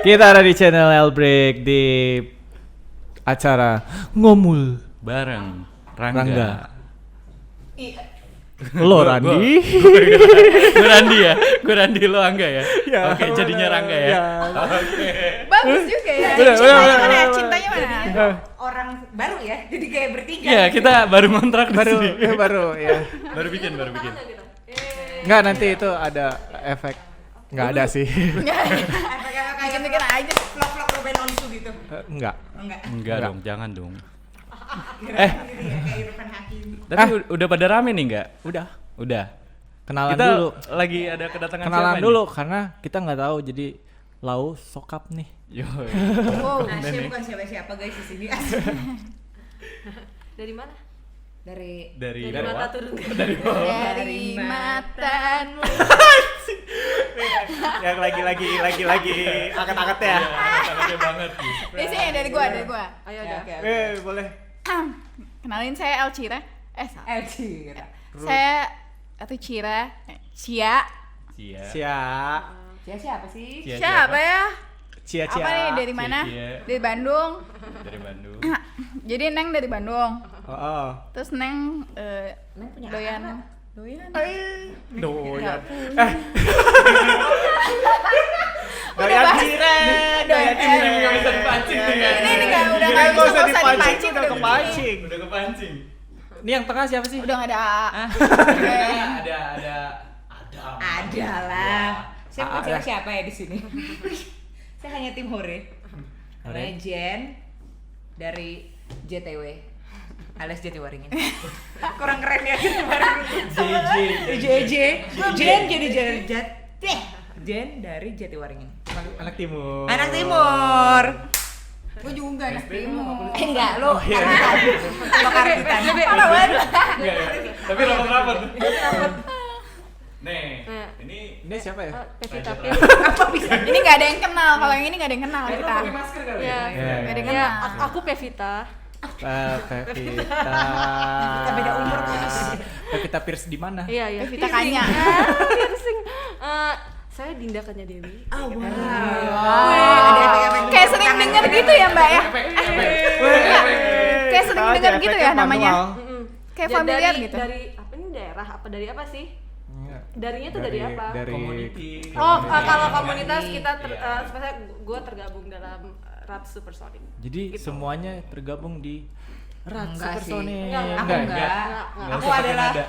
Kita ada di channel L-Break di acara Ngomul bareng Rangga. Lo Randi. Gue Randi ya. Gue Randi, lo Angga ya. Oke, jadinya Rangga ya. Oke. Bagus juga ya. Udah. Cintanya mana? Orang baru ya. Jadi kayak bertiga. Iya, kita baru ngontrak di sini. baru ya. Baru bikin. Enggak, nanti itu ada efek. Enggak ada sih. Bikin aja vlog-vlog Ruben Onsu gitu. Enggak. Enggak dong, jangan dong. Kayak Irfan Hakim. Tapi udah pada rame nih enggak? Udah. Kenalan Kita dulu. lagi ada kedatangan Kenalan siapa dulu karena kita nggak tahu jadi Lau sokap nih. Yo. Asya bukan siapa-siapa guys di sini. Dari mana? Dari mata turun. Dari matamu. Yang lagi angkat-angkat ya. Angkat banget. Ini sih dari gua. Ayo Ya, ada. oke. Boleh. Kenalin saya Elcira. Elcira. Saya Cira. Cia. Cia. Cia siapa sih? Cia Siapa ya? Cia. Apa nih dari mana? Cia. Dari Bandung. Dari Bandung. Jadi Neng dari Bandung. Oh. Terus Neng punya doyan. Doyan. Doyan Doyan cireng. Nggak bisa dipancing nih ya. Ini udah nggak usah dipancing. Udah kepancing. Udah kepancing. Ini yang tengah siapa sih? Udah nggak ada. Ada lah. Saya bukan Ada. siapa ya di sini. Saya hanya tim Hore. Namanya Jen dari JTW alias Jatiwaringin. Kurang keren ya JJ. Jen jadi Jen dari Jatiwaringin. Anak timur. Anak Timur. Gue juga anak timur. Enggak, lo karbitan. Tapi rapat-rapat. Nih, ini Ini siapa ya? Pevita Apa bisa? Ini nggak ada yang kenal. Kalau yang ini nggak ada yang kenal kita. pakai masker kali ya? Nggak ada yang Ya, kenal. aku Pevita. Pevita. beda umur. Pevita Pierce di mana? Iya. Pevita Kanya. Piercing. Saya Dinda Kanya Dewi. Oh, wow. Ada Kayak sering denger gitu ya Mbak ya? Kayak sering denger gitu ya namanya? Kayak familiar gitu. Dari apa ini daerah? Apa dari apa sih? Darinya tuh dari apa? Dari Community. Oh, kalau komunitas kita sebenarnya gue tergabung dalam Rats Supersonic. Jadi Gitu. semuanya tergabung di Rat Enggak sih. Supersonic. Aku enggak. Nggak Aku usah pakai adalah nada.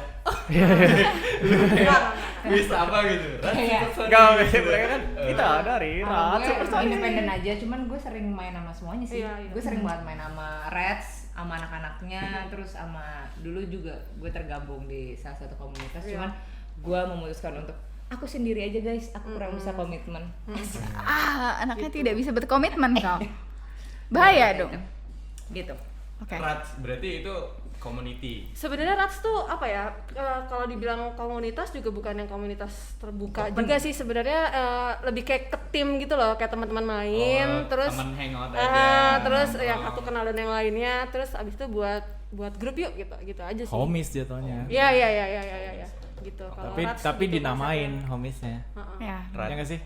enggak. Bisa apa gitu? Enggak, mereka kan kita dari Rat Gue Supersonic. independen aja, cuman gue sering main sama semuanya sih. Iya. Gue sering banget main sama Reds, sama anak-anaknya, terus sama dulu juga gue tergabung di salah satu komunitas. Iya. Cuman gue memutuskan untuk aku sendiri aja guys, aku kurang bisa komitmen. Anaknya tidak bisa berkomitmen kau. Bahaya dong. Gitu. Oke. Rats berarti itu community. Sebenarnya Rats tuh apa ya? Kalau dibilang komunitas juga bukan yang komunitas terbuka juga sih sebenarnya, lebih kayak ke tim gitu loh, kayak teman-teman main, terus teman hangout aja. terus yang aku kenal dan yang lainnya, terus abis itu buat grup yuk gitu aja sih. Homies jatuhnya. Iya gitu. Kalau Rats Tapi gitu dinamain konsepnya. homiesnya. Ya. Ya nggak sih?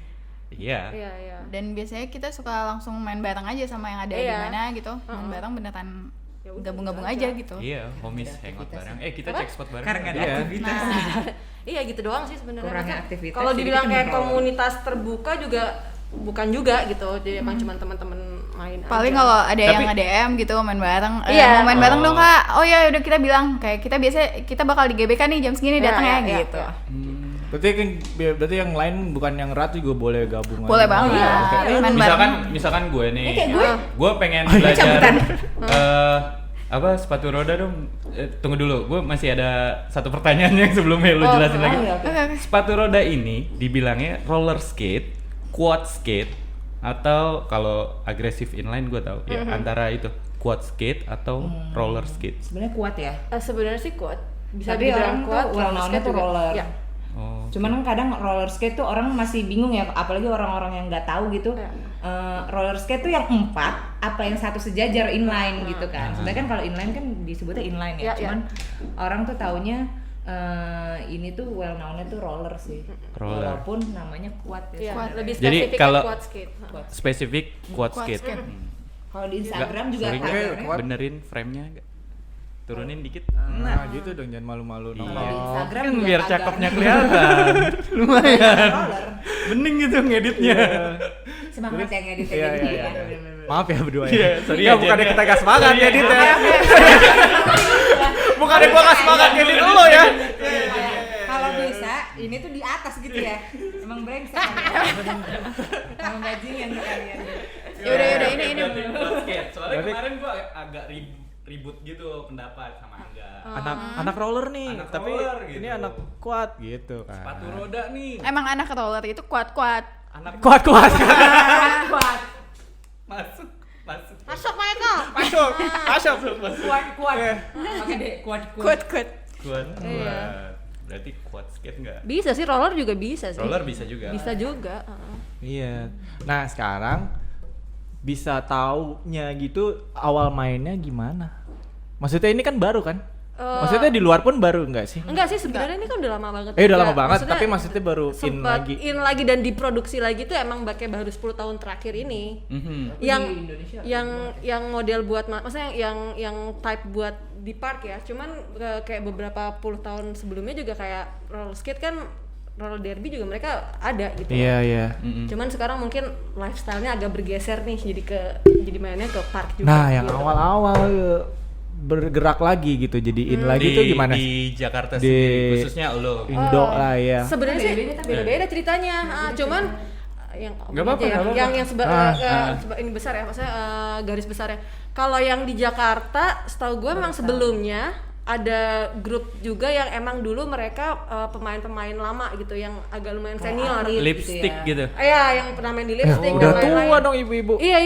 Iya. Iya. Dan biasanya kita suka langsung main bareng aja sama yang ada di Iya. mana gitu. Main bareng beneran Ya udah, gabung-gabung gitu aja aja. gitu. Iya, homies hangout bareng. Kita cek spot bareng. Karena nggak ada Iya. aktivitas. Iya gitu doang sih sebenarnya. Kurangnya Maksudnya, aktivitas, kalau jadi dibilang kita kayak ngobrol. komunitas terbuka juga bukan juga gitu. Jadi emang cuma teman-teman main Paling aja. kalau ada yang Tapi- nge-DM gitu main bareng, Iya. mau main bareng Oh. dong Kak. Oh ya udah kita bilang kayak kita biasa kita bakal di GBK nih jam segini Iya, datang ya iya, gitu. iya. Berarti yang lain bukan yang Rat juga boleh gabung. Boleh aja. banget. Iya. Main bareng. Misalkan gue nih. Kayak gue. Gue pengen belajar apa sepatu roda dong. Tunggu dulu, gue masih ada satu pertanyaan yang sebelumnya lu jelasin lagi. Oke, oke. Sepatu roda ini dibilangnya roller skate, quad skate, atau kalau agresif inline gue tahu ya antara itu quad skate atau roller skate. Sebenarnya kuat ya. Sebenarnya sih kuat. Bisa Tapi dibilang orang tuh kuat. well-known-nya skate tuh juga. roller. Iya. Oh. Cuman kan kadang roller skate tuh orang masih bingung ya, apalagi orang-orang yang nggak tahu gitu. Iya. Roller skate tuh yang 4 apa yang satu sejajar inline gitu kan. Sebenarnya kan kalau inline kan disebutnya inline ya. Iya, Cuman orang tuh taunya ini tuh well known-nya tuh roller sih. Roller. Walaupun namanya quad ya. Iya, sebenarnya. lebih Jadi spesifik kalau- ke quad skate. Spesifik quad Quad skate. skate. Kalau di Instagram juga sorry, covernya. benerin frame-nya nggak? Turunin dikit. Nah, gitu dong, jangan malu-malu Iya. Kalau di Instagram Kan juga biar tagar. cakepnya kelihatan. Lumayan. Roller. Bening gitu ngeditnya. Semangat yang edit Iya, jadi. iya, iya. Maaf ya berdua Iya, ya. sorry Iya, ya, bukannya Jen, kita ya. gak semangat Sorry ya, ya, Dit Jen. ya. Bukannya gua gak semangat ngedit lo ya. Kalau bisa ini tuh di atas gitu ya. Emang brengsek. Emang bajingan kalian. Yaudah, ini. Soalnya Berarti- kemarin gua agak ribut gitu pendapat sama Angga. Anak roller nih, Anak tapi roller gitu. ini anak kuat gitu kan. Sepatu roda nih. Emang anak roller itu kuat-kuat. Anak Kuat. Kuat. masuk. Masuk Michael. Masuk. Kuat. Iya. Oke deh, kuat. Kuat. Kuat. Iya. Berarti quad skate enggak? Bisa sih, roller juga bisa sih. Roller bisa juga. Bisa juga. Iya. Nah, sekarang bisa taunya gitu awal mainnya gimana? Maksudnya ini kan baru kan? Maksudnya di luar pun baru enggak sih? Enggak sih, sebenarnya ini kan udah lama banget. Udah juga. lama banget, Maksudnya tapi maksudnya baru in sempet lagi. in lagi dan diproduksi lagi tuh emang baru 10 tahun terakhir ini. Mhm. Yang di Indonesia yang model buat maksudnya yang type buat di park ya. Cuman kayak beberapa puluh tahun sebelumnya juga kayak roller skate kan, roller derby juga mereka ada gitu. Iya. Mhm. Cuman sekarang mungkin lifestyle-nya agak bergeser nih jadi mainnya ke park juga. Nah, yang gitu. awal-awal bergerak lagi gitu, jadiin lagi tuh gimana? Di Jakarta Di- sendiri, khususnya lo. Indo lah ya. Sebenarnya sih Beda-beda tapi beda-beda ceritanya. Cuman yang Nggak apa-apa, nggak apa-apa. yang ini besar ya, maksudnya garis besarnya. Kalau yang di Jakarta, setahu gue memang sebelumnya ada grup juga yang emang dulu mereka pemain-pemain lama gitu yang agak lumayan senior. Lipstick gitu. Iya, yang pernah main di lipstick Udah dan tua lain-lain. dong ibu-ibu. Iya.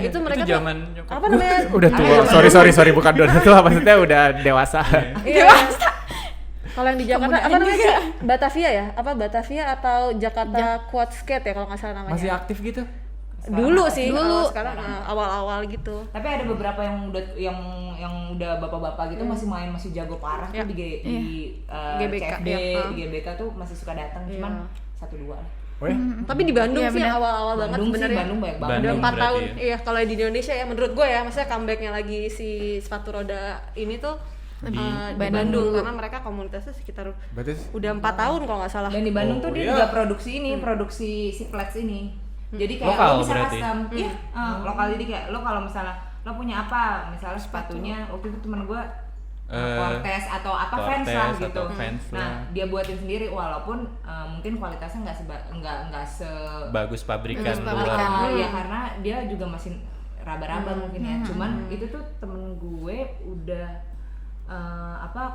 Itu mereka Itu tuh zaman nyokap apa namanya? Udah tua. Sorry, bukan udah tua, maksudnya udah dewasa. Iya. Kalau yang di Jakarta apa namanya sih? Batavia ya? Apa Batavia atau Jakarta Quad Skate ya kalau nggak salah namanya? Masih aktif gitu? Dulu sih, Dulu. sekarang awal-awal gitu. Tapi ada beberapa yang udah bapak-bapak gitu masih main, masih jago parah Ya. tuh di GBK, CFD, ya. di GBK tuh masih suka datang, cuman 1-2 lah. Oh ya? Tapi di Bandung Iya, sih benar. awal-awal banget Bandung sih, sebenarnya. Bandung banyak banget. Udah Bandung 4 berarti tahun. ya. Iya, kalau di Indonesia ya menurut gue ya, maksudnya comebacknya lagi si sepatu roda ini tuh di Bandung karena mereka komunitasnya sekitar Berarti udah 4 tahun kalau nggak salah. Dan di Bandung tuh dia iya. juga produksi ini, produksi si flats ini. Jadi kayak Lokal lo bisa berarti? custom, iya, lokal. Jadi kayak lo kalau misalnya lo punya apa, misalnya sepatunya, waktu itu temen gue Cortez atau apa fans lah Cortez gitu. atau Vans Nah lah. dia buatin sendiri, walaupun mungkin kualitasnya nggak se Bagus pabrikan Bagus luar. pabrikan. ya karena dia juga masih raba-raba mungkin ya. Cuman itu tuh temen gue udah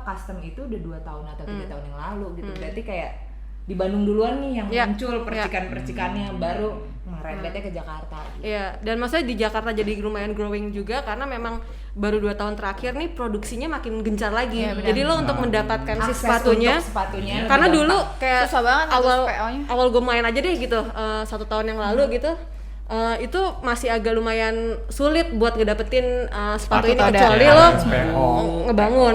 custom itu udah 2 tahun atau 3 tahun yang lalu gitu. Berarti kayak di Bandung duluan nih yang Ya. muncul percikan-percikannya, baru ngerembetnya ke Jakarta gitu. Iya, dan maksudnya di Jakarta jadi lumayan growing juga karena memang baru 2 tahun terakhir nih produksinya makin gencar lagi. Iya, benar. Jadi lo untuk mendapatkan si Akses sepatunya, untuk sepatunya karena lebih dulu gampang. kayak Susah banget atas awal PO-nya. awal gue main aja deh gitu 1 tahun yang lalu gitu. Itu masih agak lumayan sulit buat ngedapetin sepatu ini Sepatu kecuali ada. lo PO. ngebangun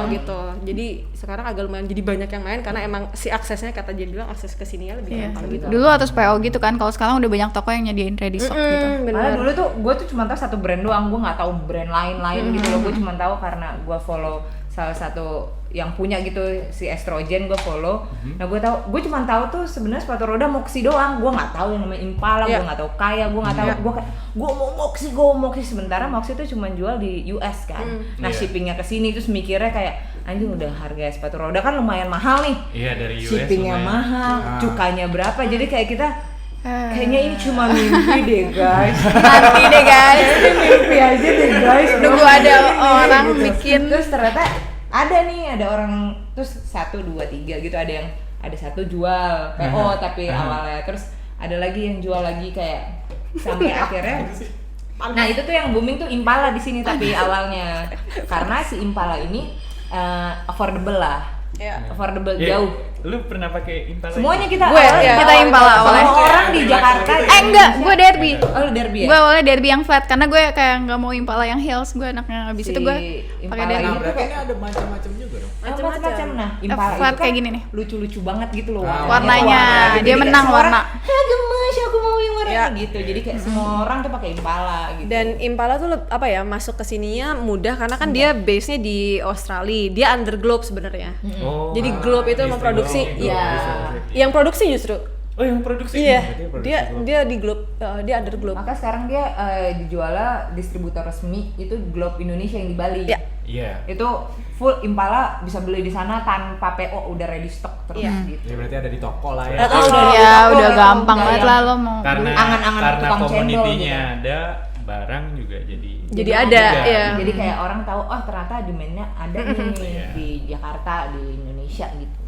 gitu. Jadi sekarang agak lumayan jadi banyak yang main karena emang si aksesnya kata Jen bilang akses ke sininya lebih Iya. gampang gitu. Dulu atas PO gitu kan, kalau sekarang udah banyak toko yang nyediain ready stock gitu. Karena dulu tuh gue tuh cuma tahu satu brand doang, gue nggak tahu brand lain-lain gitu loh. Gue cuma tahu karena gue follow salah satu yang punya gitu si Estrogen, gue follow. Nah gue cuma tahu tuh sebenarnya sepatu roda Moxie doang. Gue nggak tahu yang namanya Impala, gue nggak tahu Kaya, gue nggak tahu. Gue mau Moxie. Sementara Moxie tuh cuma jual di US kan. Nah Iya. shippingnya ke sini terus mikirnya kayak anjing udah harga sepatu roda kan lumayan mahal nih. Iya, dari US Shippingnya lumayan. mahal, cukanya berapa. Jadi kayak kita kayaknya ini cuma mimpi deh guys. Nanti deh guys, Ini mimpi aja deh guys. nunggu ada orang bikin. Terus ternyata ada nih, ada orang terus 1, 2, 3 gitu, ada satu jual PO tapi awalnya, terus ada lagi yang jual lagi kayak sampai akhirnya. Nah itu tuh yang booming tuh Impala di sini tapi awalnya karena si Impala ini affordable lah. affordable Iya. jauh. Lu pernah pakai Impala? Semuanya kita Gue, ya. Kita Impala awalnya. Semua orang di Jakarta. Enggak, gue Derby. Oh, lu Derby ya? Gue awalnya Derby yang flat karena gue kayak nggak mau Impala yang heels. Gue anaknya habis Si itu gue pakai Impala Derby. Nah, ini berarti ini ada macam-macam juga dong. macam-macam. Nah, Impala flat itu kan kayak gini nih. lucu-lucu banget gitu loh. Warnanya, Warna. dia Jadi menang semua orang, warna. gemes, aku mau yang warna Ya. gitu. Jadi kayak semua orang tuh pakai Impala gitu. Dan Impala tuh apa ya, masuk ke sininya mudah karena kan dia base-nya di Australia. Dia under Globe sebenarnya. Oh, Jadi Globe itu memproduksi, Iya. yang produksi justru. Oh, yang produksi. Iya, Berarti produksi dia Globe. dia di Globe, dia under Globe. Maka sekarang dia dijualnya distributor resmi itu Globe Indonesia yang di Bali. Ya. Iya. Itu full Impala bisa beli di sana tanpa PO, udah ready stock terus Iya. gitu. Ya berarti ada di toko lah ya. Oh, Ya Toko udah gitu, gampang nggak banget yang lah lo mau. Karena Angan-angan karena tukang cendol komunitinya gitu. ada, barang juga jadi ada, juga. ya. Jadi kayak orang tahu, oh ternyata demand-nya ada nih Iya. di Jakarta, di Indonesia gitu.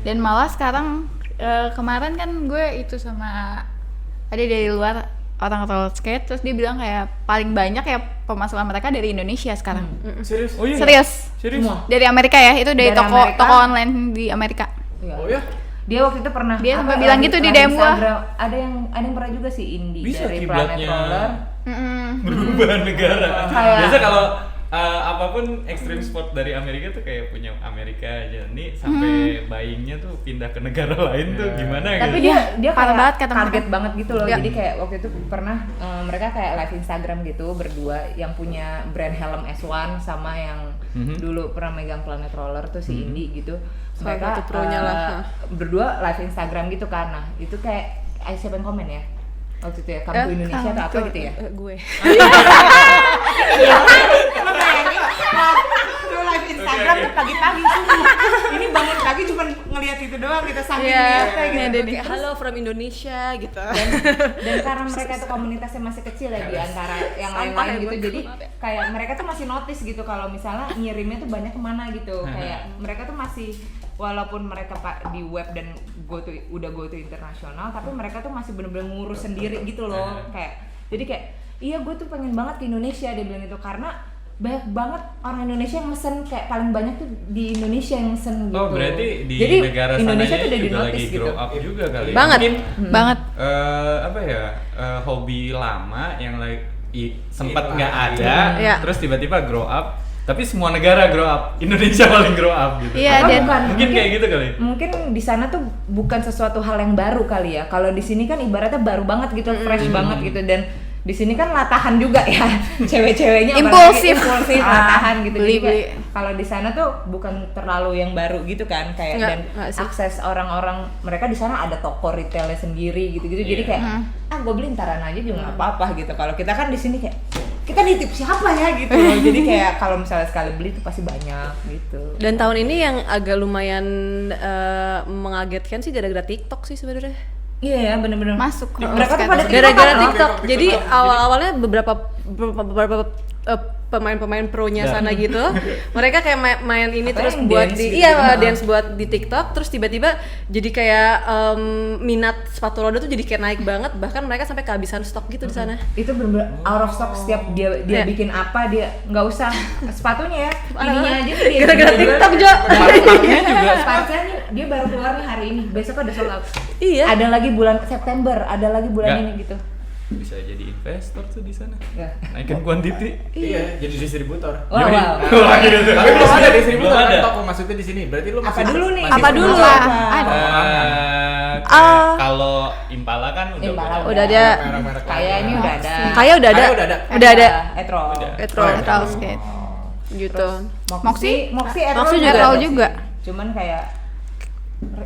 Dan malah sekarang kemarin kan gue itu sama ada dari luar orang roller skate, terus dia bilang kayak paling banyak ya pemasaran mereka dari Indonesia sekarang. Serius? Oh iya. Serius. Serius? Semua. Dari Amerika ya, itu dari Dari toko Amerika. toko online di Amerika. Iya. Oh ya? Dia waktu itu pernah Dia sampai apa, bilang live- gitu di live DM gua. Instagram. Ada yang pernah juga sih Indi Bisa dari Planet kiblatnya. Roller. Berubah negara. Kayak- Biasa kalau apapun ekstrim sport dari Amerika tuh kayak punya Amerika aja. Nih sampai buyingnya tuh pindah ke negara lain tuh gimana Tapi gitu. dia parah kayak banget kata target mereka. banget gitu loh. Ya. Jadi kayak waktu itu pernah mereka kayak live Instagram gitu berdua yang punya brand helm S1 sama yang dulu pernah megang Planet Roller tuh si Indi gitu. Salah Mereka satu pro-nya lah. berdua live Instagram gitu kan. Nah, itu kayak siapa yang komen ya? Waktu itu ya, Kamu Indonesia atau apa gitu ya? Gue. Tuh live Instagram tuh pagi-pagi subuh. Ini bangun pagi cuma ngelihat itu doang kita saking Iya, niatnya gitu. kayak halo from Indonesia gitu. Dan karena mereka tuh komunitasnya masih kecil ya di antara yang Sampah lain-lain ya gitu, buat jadi kayak mereka tuh masih notice gitu kalau misalnya ngirimnya tuh banyak kemana gitu. Kayak mereka tuh masih, walaupun mereka di web dan udah go to internasional, tapi mereka tuh masih bener-bener ngurus sendiri gitu loh. Kayak jadi kayak iya gue tuh pengen banget ke Indonesia, dia bilang gitu, karena banyak banget orang Indonesia yang mesen, kayak paling banyak tuh di Indonesia yang mesen gitu. Oh, berarti di jadi, negara Indonesia sananya tuh udah juga di-notice lagi gitu. grow up juga kali. ya. Banget. Mungkin Banget. apa ya, hobi lama yang sempat nggak Iya. ada, Iya. terus tiba-tiba grow up, tapi semua negara grow up, Indonesia paling grow up gitu. Iya, Atau dan mungkin kayak gitu kali. Mungkin di sana tuh bukan sesuatu hal yang baru kali ya. Kalau di sini kan ibaratnya baru banget gitu, fresh banget gitu, dan di sini kan latahan juga ya. Cewek-ceweknya apalagi Impulsif. latahan gitu. Jadi Beli-beli. kayak kalau di sana tuh bukan terlalu yang baru gitu kan, kayak Nggak sih. akses orang-orang mereka di sana ada toko retailnya sendiri gitu-gitu. Jadi kayak gue beli ntaran aja juga nggak apa-apa gitu. Kalau kita kan di sini kayak kita nitip siapa ya gitu loh. Jadi kayak kalau misalnya sekali beli tuh pasti banyak gitu. Dan tahun ini yang agak lumayan mengagetkan sih gara-gara TikTok sih sebenarnya. Iya ya, bener-bener Masuk ke mereka tuh skate. pada Gara-gara TikTok, TikTok. TikTok, Jadi TikTok. awal-awalnya beberapa pemain-pemain pro-nya sana gitu. Mereka kayak main ini Apa terus yang buat dance di gitu iya kan? dance buat di TikTok, terus tiba-tiba jadi kayak minat sepatu roda tuh jadi kayak naik banget, bahkan mereka sampai kehabisan stok gitu di sana. itu bener-bener out of stock. Setiap dia Iya. bikin apa, dia nggak usah sepatunya ya, ininya aja dia Gara-gara jual. TikTok, Jo. Sepatunya juga. Sepatunya nih dia baru keluar nih hari ini, besok ada sold out. Iya. Ada lagi bulan September, ada lagi bulan Nggak. ini gitu. Bisa jadi investor tuh di sana. Ya. Naikin quantity. Iya, jadi distributor. Wow, Yoi. wow. Wah, gitu. Tapi belum ada distributor Belum kan ada. toko maksudnya di sini. Berarti lu Apa masih- dulu nih? masih Apa dulu sama- lah? Oh, Kalau Impala kan udah Impala punya. Udah ada. merek-merek Kayak ini udah ada. Kayak udah ada. Kayak udah ada. Udah ada. Etro. Udah. Etro. Metal skate. Gitu. Moxie Etro Moxie juga. Etro juga. Cuman kayak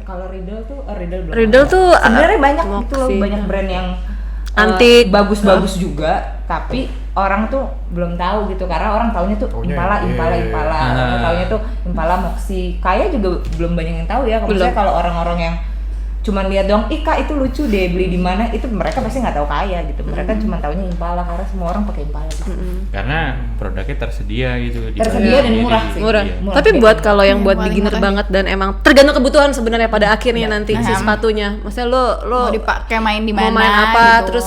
kalau Riddle tuh Riddle belum. Riddle ada. tuh sebenarnya banyak gitu loh, Moxie. banyak brand yang Antik. bagus-bagus juga, tapi orang tuh belum tahu gitu, karena orang taunya tuh Taunya, Impala, iya, Impala, iya, iya. Impala. Orang taunya tuh Impala, Moxie. Kaya juga belum banyak yang tahu ya. Kalau Belum. misalnya kalau orang-orang yang cuman lihat doang, ih Kak itu lucu deh, beli di mana, itu mereka pasti nggak tahu Kaya gitu. Mereka cuma taunya Impala karena semua orang pakai Impala gitu. Karena produknya tersedia gitu. Tersedia dan Jadi, murah sih. Murah. iya. Murah. Tapi buat kalau yang buat Paling beginner murah. banget dan emang tergantung kebutuhan sebenarnya pada akhirnya nanti si Nah. sepatunya. Maksudnya lo Mau dipakai main di mau mana main apa, gitu. terus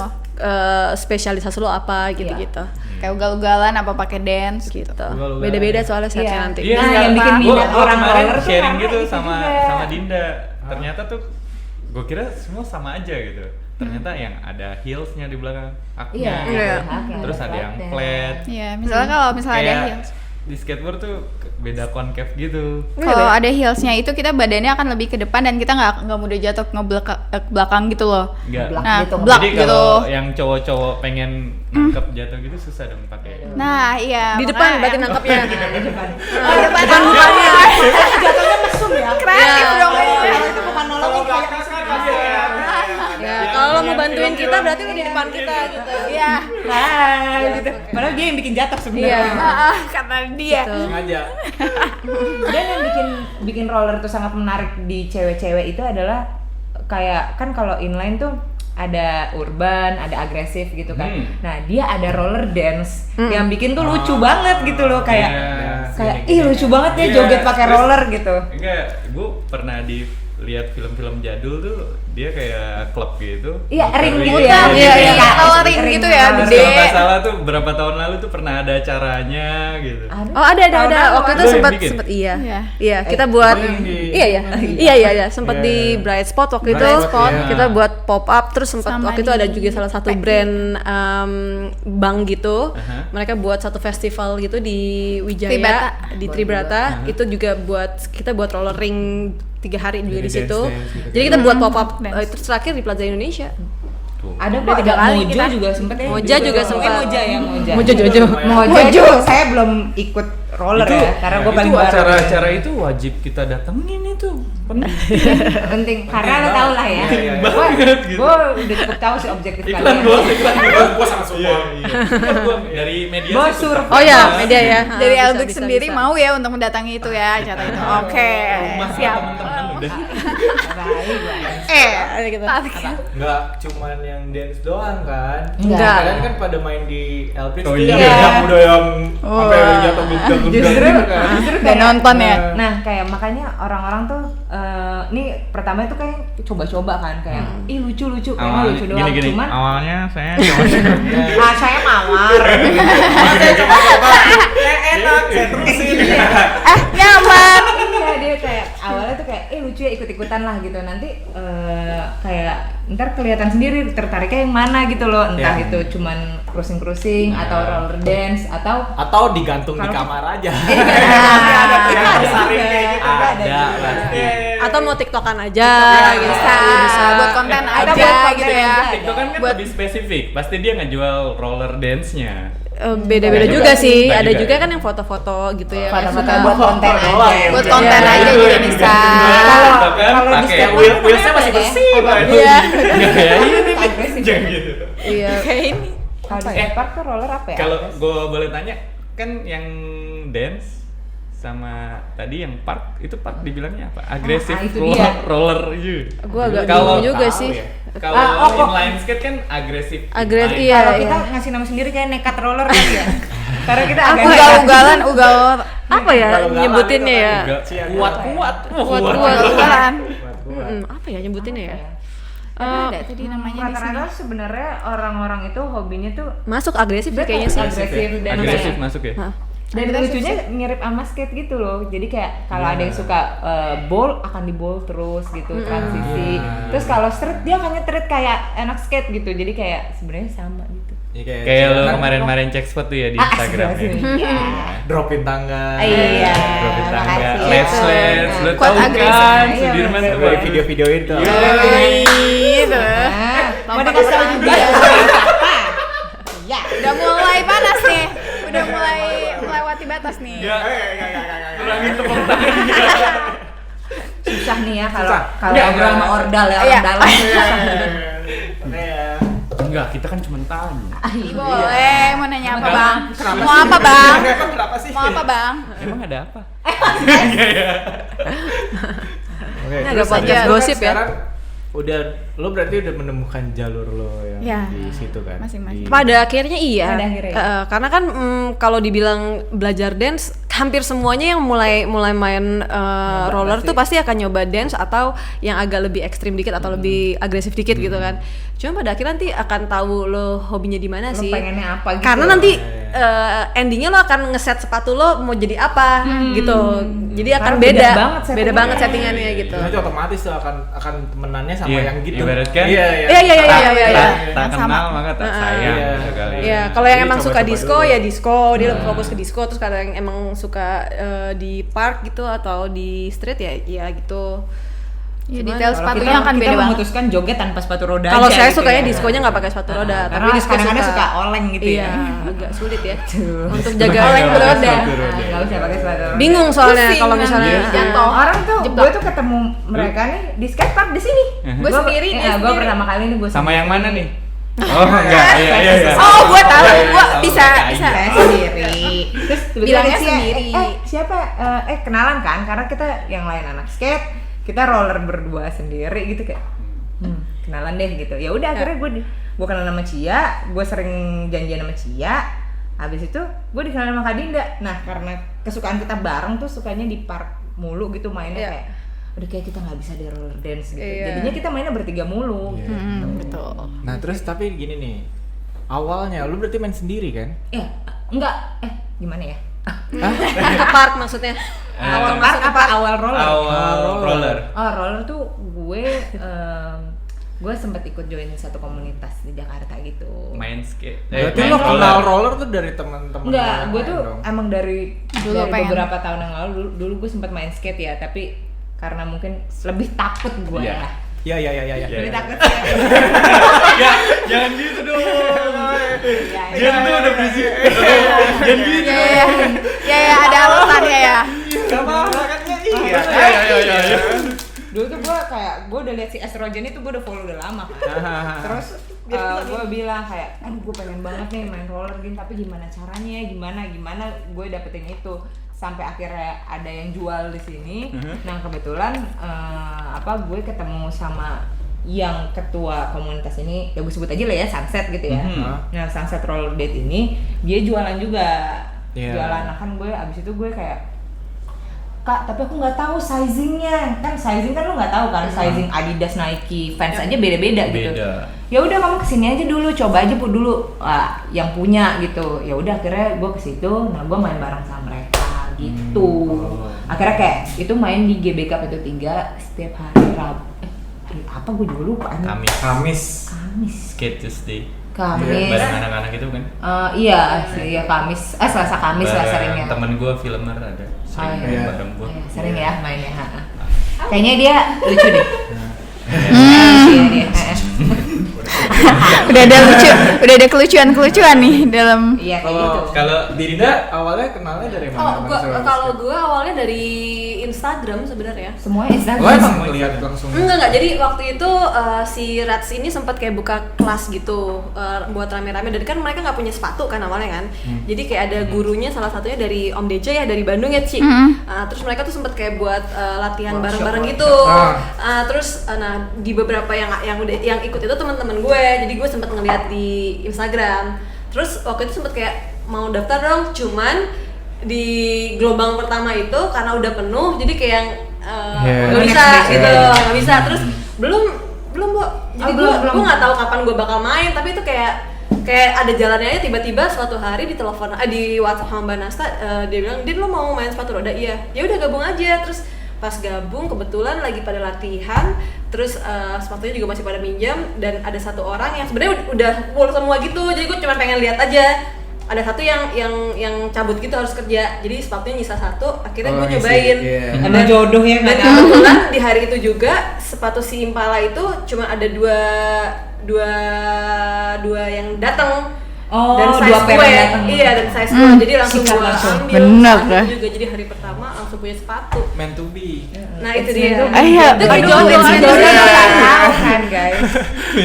spesialisasi lo apa gitu-gitu. Kayak ugal-ugalan apa pakai dance gitu. Ugal-ugalan. Beda-beda soalnya setnya Iya. nanti. Iya, Nah, sekarang yang bikin gua minat orang kemarin roller tuh sharing karena gitu itu sama juga. Dinda. Ternyata tuh gue kira semua sama aja gitu. Ternyata yang ada heelsnya di belakang haknya Iya, gitu. Iya. Terus ada yang flat. Iya, misalnya kalau misalnya ada Kayak heels. di skateboard tuh beda concave gitu. Kalau ada heelsnya itu kita badannya akan lebih ke depan dan kita nggak mudah jatuh ke belakang gitu loh. Enggak. Nah, gitu. blak Jadi gitu. kalau yang cowok-cowok pengen nangkep jatuh gitu susah dong pakai. Nah, iya. Di depan berarti makanya- nangkapnya. Di depan mukanya. Jatuhnya mesum ya. Kreatif dong. Kalau itu bukan nolongin kayak Ya, kalau lo mau bantuin kita berarti lo di depan kita gitu. Iya. gitu. Padahal dia yang bikin jatuh sebenarnya. Karena dia. Sengaja. Dan yang bikin roller tuh sangat menarik di cewek-cewek itu adalah kayak kan kalau inline tuh ada urban, ada agresif gitu kan. Nah, dia ada roller dance yang bikin tuh lucu banget gitu loh kayak ih lucu banget ya Iya, joget pakai terus- roller gitu. Enggak, gue pernah lihat film-film jadul tuh dia kayak klub gitu. Iya, muter ring gitu gitu. ya. Iya, Kayak kalau ring gitu ya, Terus gede. kalau nggak salah tuh berapa tahun lalu tuh pernah ada acaranya gitu. Oh ada. Waktu itu Lo yang sempat bikin? iya. Iya. Iya, kita buat yang di- iya, sempat Iya, di iya. Bright Spot waktu itu. Bright Spot, iya. Kita buat pop up terus sempat Sama waktu itu di ada juga salah satu Peki. brand bank gitu. Aha. Mereka buat satu festival gitu di Wijaya Tribrata. di Tribrata. Itu juga kita buat roller ring 3 hari juga Jadi di situ. dance gitu. Jadi kita buat pop up Dance. terus terakhir di Plaza Indonesia. Ada Udah kok 3 ada kali Mojo kita. juga sempet ya. Moja juga sempet. Moja ya Moja. Mojo Jojo. Mojo saya belum ikut roller Itu- ya karena gue paling itu baru. acara-acara itu wajib kita datengin itu. Penting. Penting karena lo tau lah ya. Iya, iya. Banget gitu. Gue udah cukup tahu sih objektif Iklan kalian. bos, iklan bos. Gua sangat support. Gua dari media Bos sih suruh. suka. Oh ya, media ya. Dari Bisa, Elbik bisa, sendiri bisa. mau ya untuk mendatangi itu ya acara itu. Oke, Rumah siap. teman-teman udah. Baik, Ada gitu. Nggak cuman yang dance doang kan? Enggak. Kalian kan pada main di LP Oh, itu iya. yang udah yang sampai Wah. jatuh gitu Justru kan. Dan nonton ya. Nah, kayak makanya orang-orang tuh nih pertama itu kayak coba-coba kan kayak ih lucu-lucu kayak lucu doang Gini-gini, cuman awalnya saya cuma saya mawar. Enak, saya terusin. Nyaman. Iya, dia kayak awalnya tuh kayak lucu ya ikut-ikutan lah gitu. Nanti kayak ntar kelihatan sendiri tertariknya yang mana gitu loh. Entah Ya. itu cuman cruising-cruising atau roller dance atau Atau digantung di Kalau- kamar aja. ada Saring juga. kayak gitu. ada pasti. Atau mau tiktokan aja gitu. Bisa buat konten Atau aja buat konten gitu ya. aja. TikTok kan Buat- lebih spesifik. Pasti dia ngejual roller dance-nya. Beda-beda Ada juga juga. sih. Ada Ada juga. juga kan yang foto-foto gitu ya. kayak Foto-foto suka- buat konten aja. Buat Iya, konten iya, aja itu juga yang bisa. TikTok kan Kalau di pakai skateboard wheel kan wheelsnya ada masih ya? bersih Apa? Pak. Iya. Nggak kayak ini Agresif. jangan gitu. Iya. Kayak ini. Kalau di skatepark tuh roller apa ya? Kalau gue boleh tanya, kan yang dance sama tadi yang park itu park dibilangnya apa? Agresif itu roller, dia. roller gitu. Gua agak Kalau bingung juga tahu sih. ya. Kalau inline skate kan agresif. Agresif, inline. iya. Kalau kita ngasih nama sendiri kayak nekat roller kan ya. Karena kita agak Ugal-ugalan, ugal Apa ya Ugal-ugalan nyebutinnya itu ya? kan. Enggak, kuat-kuat. Wah, ugal-ugalan. Apa ya nyebutinnya ya? Ada tadi namanya di sini. rata-rata sebenarnya orang-orang itu hobinya tuh Masuk agresif sih kayaknya sih. agresif dan agresif masuk ya. Hah. dan lucunya mirip sama skate gitu loh. Jadi kayak kalau ada yang suka bowl akan di bowl terus gitu transisi. Terus kalau street dia akan nge-street kayak anak skate gitu. Jadi kayak sebenarnya sama gitu. Ya, Kayak lo kan kemarin-kemarin cek spot tuh ya di Instagram ya. Iya. dropin tangga. Iya. Profit tangga, makasih. let's lo Kuat tahu agresif. kan Iya, Sudirman bener. tuh. Buat video-videoin tuh. Gitu. Nah, mau Lompat dikasih tahu ke juga. Apa? Ya. Udah mulai panas nih. Udah mulai melewati batas nih. Ya, kurangin tepuk tangan. Susah nih ya kalau Susah. kalau Nggak, ngobrol sama nggak. ordal ya Iya. orang dalam. Susah. Enggak, kita kan cuma tanya. Boleh, mau nanya apa, Kenapa? Bang? Kenapa Mau sih? apa, Bang? Kenapa sih? Mau apa, Bang? Emang ada apa? Oke, Ini terus agak podcast lu kan gosip ya. sekarang udah lo berarti udah menemukan jalur lo yang Ya. di situ kan. Masing-masing. Pada akhirnya iya. Pada akhirnya iya. Karena kan kalau dibilang belajar dance, hampir semuanya yang mulai main roller tuh pasti akan nyoba dance atau yang agak lebih ekstrim dikit atau lebih agresif dikit gitu kan. Cuma pada akhirnya nanti akan tahu lo hobinya di mana Lo sih. pengennya apa gitu. Karena nanti endingnya lo akan ngeset sepatu lo mau jadi apa gitu. Jadi akan Karena beda. banget Beda settingannya. banget settingannya gitu. Nanti otomatis tuh akan temenannya sama Iya, yang gitu. ibaratkan Iya. Iya. Tak Sama. kenal maka tak sayang Iya. gitu kali. Iya, kalau yang Jadi emang suka coba-coba disco dulu. ya disco, dia lebih fokus ke disco. Terus kalau yang emang suka di park gitu atau di street ya gitu. Ya, Cuman detail Kalau sepatunya kita akan beda banget. memutuskan joget tanpa sepatu roda Kalau aja saya gitu sukanya ya. diskonya nggak pakai sepatu roda, tapi karena disco kadang-kadang suka oleng gitu iya, ya. agak sulit ya Aduh. untuk jaga Oleng sepatu roda. sepatu roda. Nggak usah pakai sepatu roda. Bingung soalnya Pusing kalau nanti, misalnya jatuh. Orang tuh, Jeblok. gue tuh ketemu mereka nih di skatepark di sini. Gue sendiri, dia Gue sendiri. pertama kali nih gue Sama yang mana nih? Oh enggak, iya. Oh, gue tahu, gue Sama bisa. Saya sendiri. Terus Bilangnya tiba-tiba sendiri. siapa? Kenalan kan? Karena kita yang lain anak skate, kita roller berdua sendiri gitu kayak. Kenalan deh gitu. Ya udah akhirnya gue kenal sama Cia, gue sering janjian sama Cia. Habis itu gue dikenal sama Kak Dinda. Nah karena kesukaan kita bareng tuh sukanya di park mulu gitu mainnya Iya. kayak udah kayak kita nggak bisa di roller dance gitu. Iya. Jadinya kita mainnya bertiga mulu. Betul. Nah, terus tapi gini nih. Awalnya lu berarti main sendiri kan? Ya enggak. Gimana ya? ke park maksudnya. Awal park apa awal roller? Awal roller. Oh roller tuh gue sempet ikut join satu komunitas di Jakarta gitu. Main skate. Berarti main lu kenal roller tuh dari teman-teman. Enggak, yang gue lain tuh dong. emang dari Dulu pengen. beberapa tahun yang lalu dulu gue sempat main skate ya, tapi karena mungkin lebih takut gue Iya. ya. Iya. Iya. Lebih takut sih. Ya, jangan gitu dong. Jangan tuh udah berisik. Jangan gitu. Ya, ada alasannya ya. Gak apa-apa kan iya. Iya. Dulu tuh gue udah lihat si estrogen itu gue udah follow udah lama kan. Terus gue bilang kayak, aduh gue pengen banget nih main roller gini, tapi gimana caranya, gimana gue dapetin itu. Sampai akhirnya ada yang jual di sini. Nah kebetulan gue ketemu sama yang ketua komunitas ini, ya gue sebut aja lah ya Sunset gitu ya. Nah Sunset Roller Date ini dia jualan juga. Iya. Jualan. Nah kan gue abis itu gue kayak, Kak, tapi aku nggak tahu sizingnya. Kan sizing kan lo nggak tahu kan, sizing Adidas, Nike, Vans aja beda-beda gitu. Beda. Ya udah kamu kesini aja dulu, coba aja dulu yang punya gitu. Ya udah akhirnya gue ke situ. Nah gue main bareng sama mereka gitu. Akhirnya kayak itu main di GBK Petu 3 setiap hari Rabu. Hari apa gue juga lupa. Kamis. Kamis. Skate Tuesday. Kamis. Bareng anak-anak itu kan. Iya, Kamis. Selasa Kamis lah Bareng seringnya. Temen gue filmer ada. Sering iya. main bareng gue. Iya, sering ya mainnya. Kayaknya dia lucu deh. Iya dia. Udah ada kelucuan nih dalam. Iya kayak gitu. Kalau Dinda awalnya kenalnya dari mana? Kalau gue awalnya dari Instagram sebenarnya. Semuanya Instagram. Lo emang ngeliat langsung. Enggak. Jadi waktu itu si Rats ini sempat kayak buka kelas gitu buat rame-rame. Dan kan mereka nggak punya sepatu kan awalnya kan. Jadi kayak ada gurunya, salah satunya dari Om DJ ya, dari Bandung ya Ci. Terus mereka tuh sempat kayak buat latihan bareng-bareng gitu. Terus di beberapa yang ikut itu teman-teman gue. Jadi gue sempat ngeliat di Instagram. Terus waktu itu sempat kayak mau daftar dong, cuman di gelombang pertama itu karena udah penuh, jadi kayak yang nggak bisa gitu, nggak bisa. Terus belum Bu. Jadi gue nggak tahu kapan gue bakal main, tapi itu kayak ada jalannya aja. Tiba-tiba suatu hari di telepon di WhatsApp sama Mbak Nasta, dia bilang, "Din, lo mau main sepatu roda?" Iya. Ya udah gabung aja. Terus pas gabung kebetulan lagi pada latihan, terus sepatunya juga masih pada minjam, dan ada satu orang yang sebenarnya udah full semua gitu. Jadi gue cuma pengen lihat aja. Ada satu yang cabut gitu, harus kerja. Jadi sepatunya nyisa satu, akhirnya gue nyobain. Ada jodoh ya Dan kebetulan di hari itu juga sepatu si Impala itu cuma ada dua yang datang. Oh, dan size dua pair gue, yang datang. iya, dan size gue, jadi langsung Sikat gue langsung. ambil. Bener, Saat itu kan? juga jadi hari pertama langsung punya sepatu. Meant to be. Nah itu dia. Iya, Itu kayak aduh, jodoh dan aja. Tahu kan guys.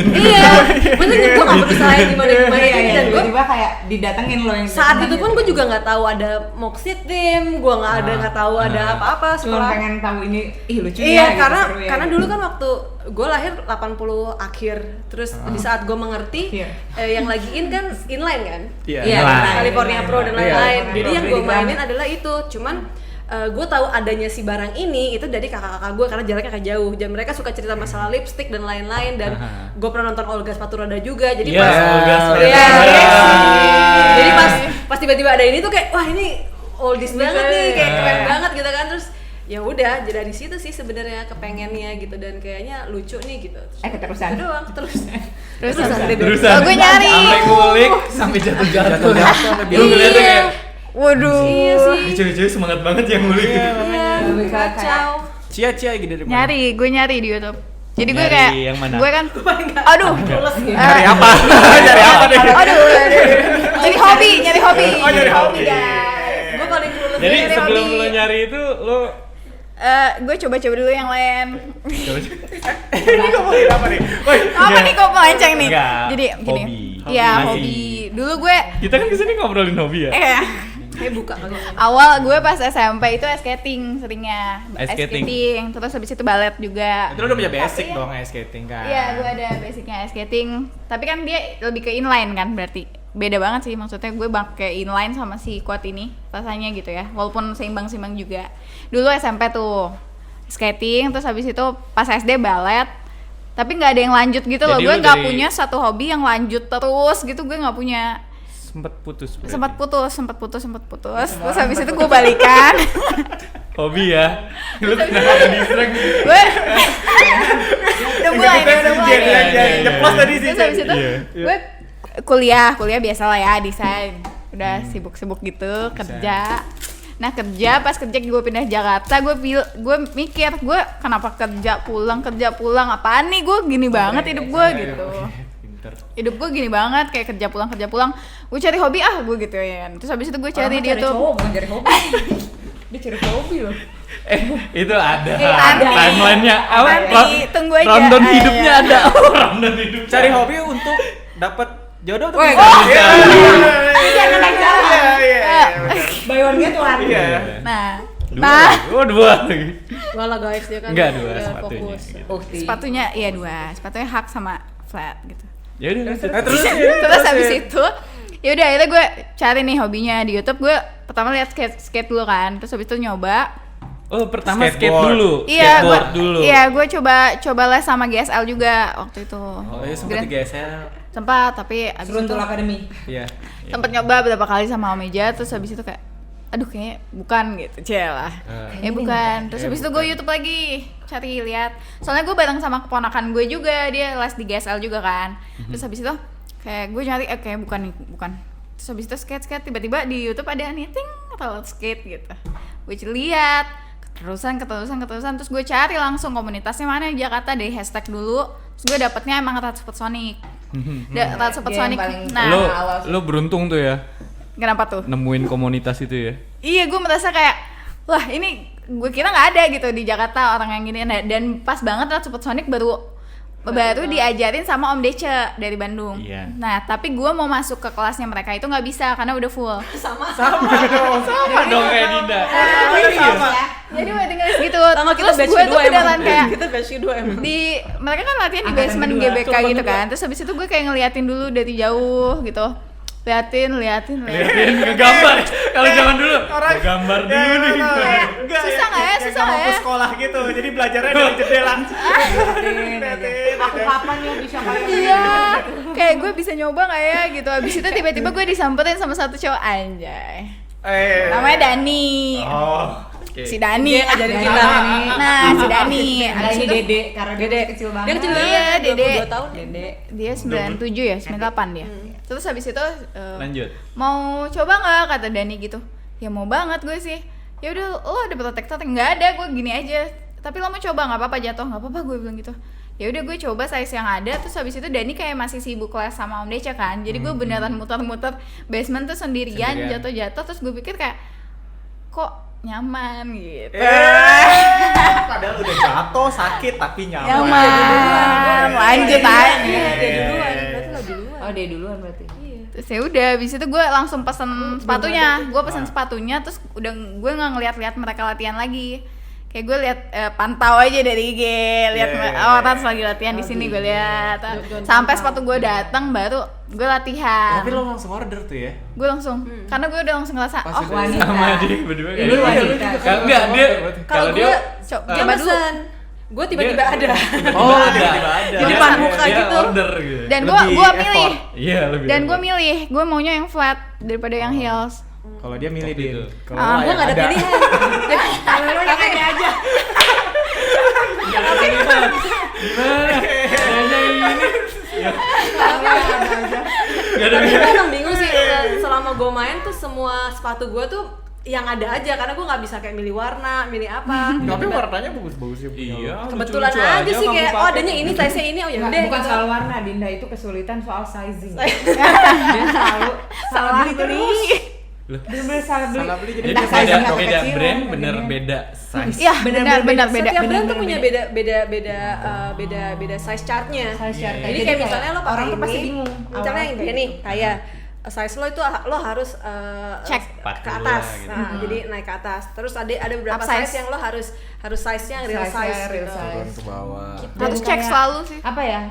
Iya, bener gue nggak perlu salahin gimana Iya, dan gue tiba-tiba kayak didatengin lo yang saat itu pun gue juga nggak tahu ada moxit team, gue nggak tahu ada apa-apa cuma sekolah. pengen tahu ini lucu Iya, ya, karena gitu, seru ya, karena gitu. dulu kan waktu gue lahir 80 akhir, terus di saat gue mengerti Iya. yang lagi in kan inline kan, Iya. Iya, Inline. California Pro dan Iya. lain-lain. Jadi yang gue Pro. mainin adalah itu, cuman gue tahu adanya si barang ini itu dari kakak-kakak gue karena jaraknya agak jauh. Dan mereka suka cerita masalah lipstick dan lain-lain. Dan gue pernah nonton Olga Sepatu Roda juga. Jadi Yes, Olga Sepatu Iya, Roda. jadi pas tiba-tiba ada ini tuh kayak wah ini oldies banget nih, kayak keren banget gitu kan. Terus ya udah dari situ sih sebenarnya kepengennya gitu dan kayaknya lucu nih gitu. Keterusan. Itu doang terus. Terusan. Gue nyari. Sampai ngulik, sampai jatuh-jatuh. Gue ngeliatnya kayak Waduh. Iya sih. ini cewek-cewek semangat banget yang ngulik gitu. Lebih ke kayak Kacau. Cia gitu dari mana? Gue nyari di YouTube. Jadi gue Nyari kayak yang mana? gue kan aduh. Nyari apa? Nyari apa deh? Aduh. Nyari hobi. Oh, nyari hobi. guys. Gue paling dulu Jadi Nyari sebelum hobi. lo nyari itu lo Gue coba-coba dulu yang lain. Ini ngomongin apa nih? Woi, Apa nih kok melenceng nih? Enggak, Jadi gini. hobi. Iya, Masih. hobi. Dulu gue kita kan kesini ngobrolin hobi ya. kayak buka kali. awal gue pas SMP itu ice skating seringnya. Ice skating. Terus habis itu balet juga. itu lo udah punya basic Tapi- dong ice skating kan? Iya, gue ada basicnya ice skating. Tapi kan dia lebih ke inline kan, berarti beda banget sih. Maksudnya gue pakai inline sama si quad ini rasanya gitu ya. Walaupun seimbang-seimbang juga. Dulu SMP tuh skating, terus habis itu pas SD balet. Tapi nggak ada yang lanjut gitu loh. Jadi Gue lu nggak dari- punya satu hobi yang lanjut terus gitu. Gue nggak punya. Sempat putus. berarti. Sempat putus. Terus habis itu gue balikan. Hobi ya. Lu kenapa distract? gue udah mulai nih, udah mulai nih. Jeplos tadi sih. Terus habis itu Iya. gue kuliah biasa lah ya, desain. Udah sibuk-sibuk gitu, kerja. Nah kerja, pas kerja gue pindah Jakarta, gue mikir, gue kenapa kerja pulang, apaan nih gue gini banget hidup gue gitu. Hidup gue gini banget, kayak kerja pulang, gue cari hobi gue gitu ya. Terus habis itu gue cari di YouTube. cowok bukan cari hobi. Dia cari hobi loh. Itu ada ada. timelinenya. Apa? Nanti, tunggu aja. Rundown Ah, hidupnya iya. ada. Rundown hidup. Cari hobi untuk dapat jodoh tuh. Woi, bisa. Iya. Buy one get one. Iya. Nah, Dua lagi. Enggak lah guys, dia kan Enggak, dua udah sepatunya. fokus. Gitu. Bukti. sepatunya iya dua, sepatunya hak sama flat gitu. Ya udah lanjut. Terus habis itu ya udah akhirnya gue cari nih hobinya di YouTube. Gue pertama lihat skate dulu kan, terus habis itu nyoba. Oh, pertama skate Skateboard. dulu. Iya, Skateboard dulu. Iya, gue coba les sama GSL juga waktu itu. Oh iya sempat Grand- digeser. Sempat, tapi abis itu Seruntul Academy. Iya. sempet nyoba beberapa kali sama Om Meja, terus habis itu kayak aduh kayaknya bukan gitu, celah. Bukan. Terus habis itu gue YouTube lagi cari lihat. Soalnya gue bareng sama keponakan gue juga, dia les di GSL juga kan. Terus habis itu kayak gue nyari kayak bukan. Terus habis itu skate tiba-tiba di YouTube ada nih ting roller skate gitu. Gue lihat keterusan terus gue cari langsung komunitasnya mana di Jakarta dari hashtag dulu. Terus gue dapetnya emang Rat Supersonic. Rat Supersonic. Dia yang paling- Nah, awal sih. Lo beruntung tuh ya kenapa tuh? nemuin komunitas itu ya. Iya, gue merasa kayak wah ini gue kira nggak ada gitu di Jakarta orang yang gini. Nah, dan pas banget Rat Supersonic baru diajarin sama Om Dece dari Bandung. Iya. Nah, tapi gue mau masuk ke kelasnya mereka itu nggak bisa karena udah full. Sama dong kayak Dinda. Sama. Jadi waiting list gitu. Sama kita Terus batch gue tuh kedua emang. beneran kayak Kita batch kedua emang. di mereka kan latihan di Angkatan basement kedua. GBK gitu kan. Terus habis itu gue kayak ngeliatin dulu dari jauh gitu. Liatin. Ngegambar. Kalau zaman dulu gambar dulu nih. Enggak, Susah nggak ya? kayak Susah nggak nggak mau ya? sekolah gitu. Jadi belajarnya dari jendela. Aku kapan ya bisa kayak Iya, kayak gue bisa nyoba nggak ya gitu. Abis itu tiba-tiba gue disamperin sama satu cowok anjay. Namanya Dani. Oh. Si Dani Dia ngajarin kita. Nah, si Dani. Ada Abis ini itu Dede karena dia masih kecil banget. Dia kecil banget. Iya, Dede. 22 tahun. Dede. Dia 97 ya, 98 dia. Terus habis itu Lanjut. mau coba nggak kata Dani gitu. Ya mau banget gue sih. Ya udah, lo ada protektor nggak ada, gue gini aja. Tapi lo mau coba nggak apa-apa jatuh nggak apa-apa gue bilang gitu. Ya udah gue coba size yang ada. Terus habis itu Dani kayak masih sibuk kelas sama Om Dece kan. Jadi gue beneran muter-muter basement tuh sendirian. Jatuh-jatuh. Terus gue pikir kayak kok nyaman gitu. Padahal udah jatuh sakit tapi nyaman. Nyaman. Lanjut aja. Dia duluan, berarti lo duluan. Oh, dia duluan berarti. Terus ya udah, habis itu gue langsung pesen sepatunya. Gue pesen sepatunya, terus udah gue nggak ngeliat-liat mereka latihan lagi. kayak gue lihat pantau aja dari IG, lihat Rans lagi latihan di sini gue lihat. Sampai sepatu gue datang baru gue latihan. Tapi lo langsung order tuh ya? Gue langsung, karena gue udah langsung ngerasa, Pasti wanita. Sama aja berdua kayak Lu gitu. wanita. Enggak, dia Kalau dia dia pesan, gue tiba-tiba ada. Oh, tiba-tiba ada. Di depan muka dia gitu. order gitu. dan gue Lebih milih, effort. Iya, lebih. dan gue effort. milih, gue maunya yang flat daripada yang heels. Kalau dia milih Waktu Din. itu. Kalau Ah, Gue nggak ada pilihan. Kalau lo yang ada aja. Tapi gue emang bingung sih, selama gue main tuh semua sepatu gue tuh yang ada aja, karena gue nggak bisa kayak milih warna, milih apa. Tapi warnanya bagus-bagus sih. Iya, Kebetulan lucu-lucu aja sih kamu kayak, pakai. adanya ini, size-nya ini, oh ya udah. Bukan gitu. soal warna, Dinda itu kesulitan soal sizing. Dia selalu salah beli terus. Bener-bener salah beli. Salah beli jadi Jadi Entah beda size-nya beda kekecilan, brand jadinya. bener beda size. Iya, Benar-benar benar beda. beda. Setiap brand tuh bener-bener punya beda size chartnya. Size chart. Jadi kayak misalnya lo pakai orang tuh pasti ini, bingung. misalnya yang Awalnya gini, gitu. kayak size lo itu lo harus Cek. ke atas, gitu. nah, jadi naik ke atas. Terus ada beberapa Up size. size yang lo harus size-nya real Size-nya size, real gitu. size. turun ke bawah. Dan Harus cek kayak, selalu sih. Apa ya?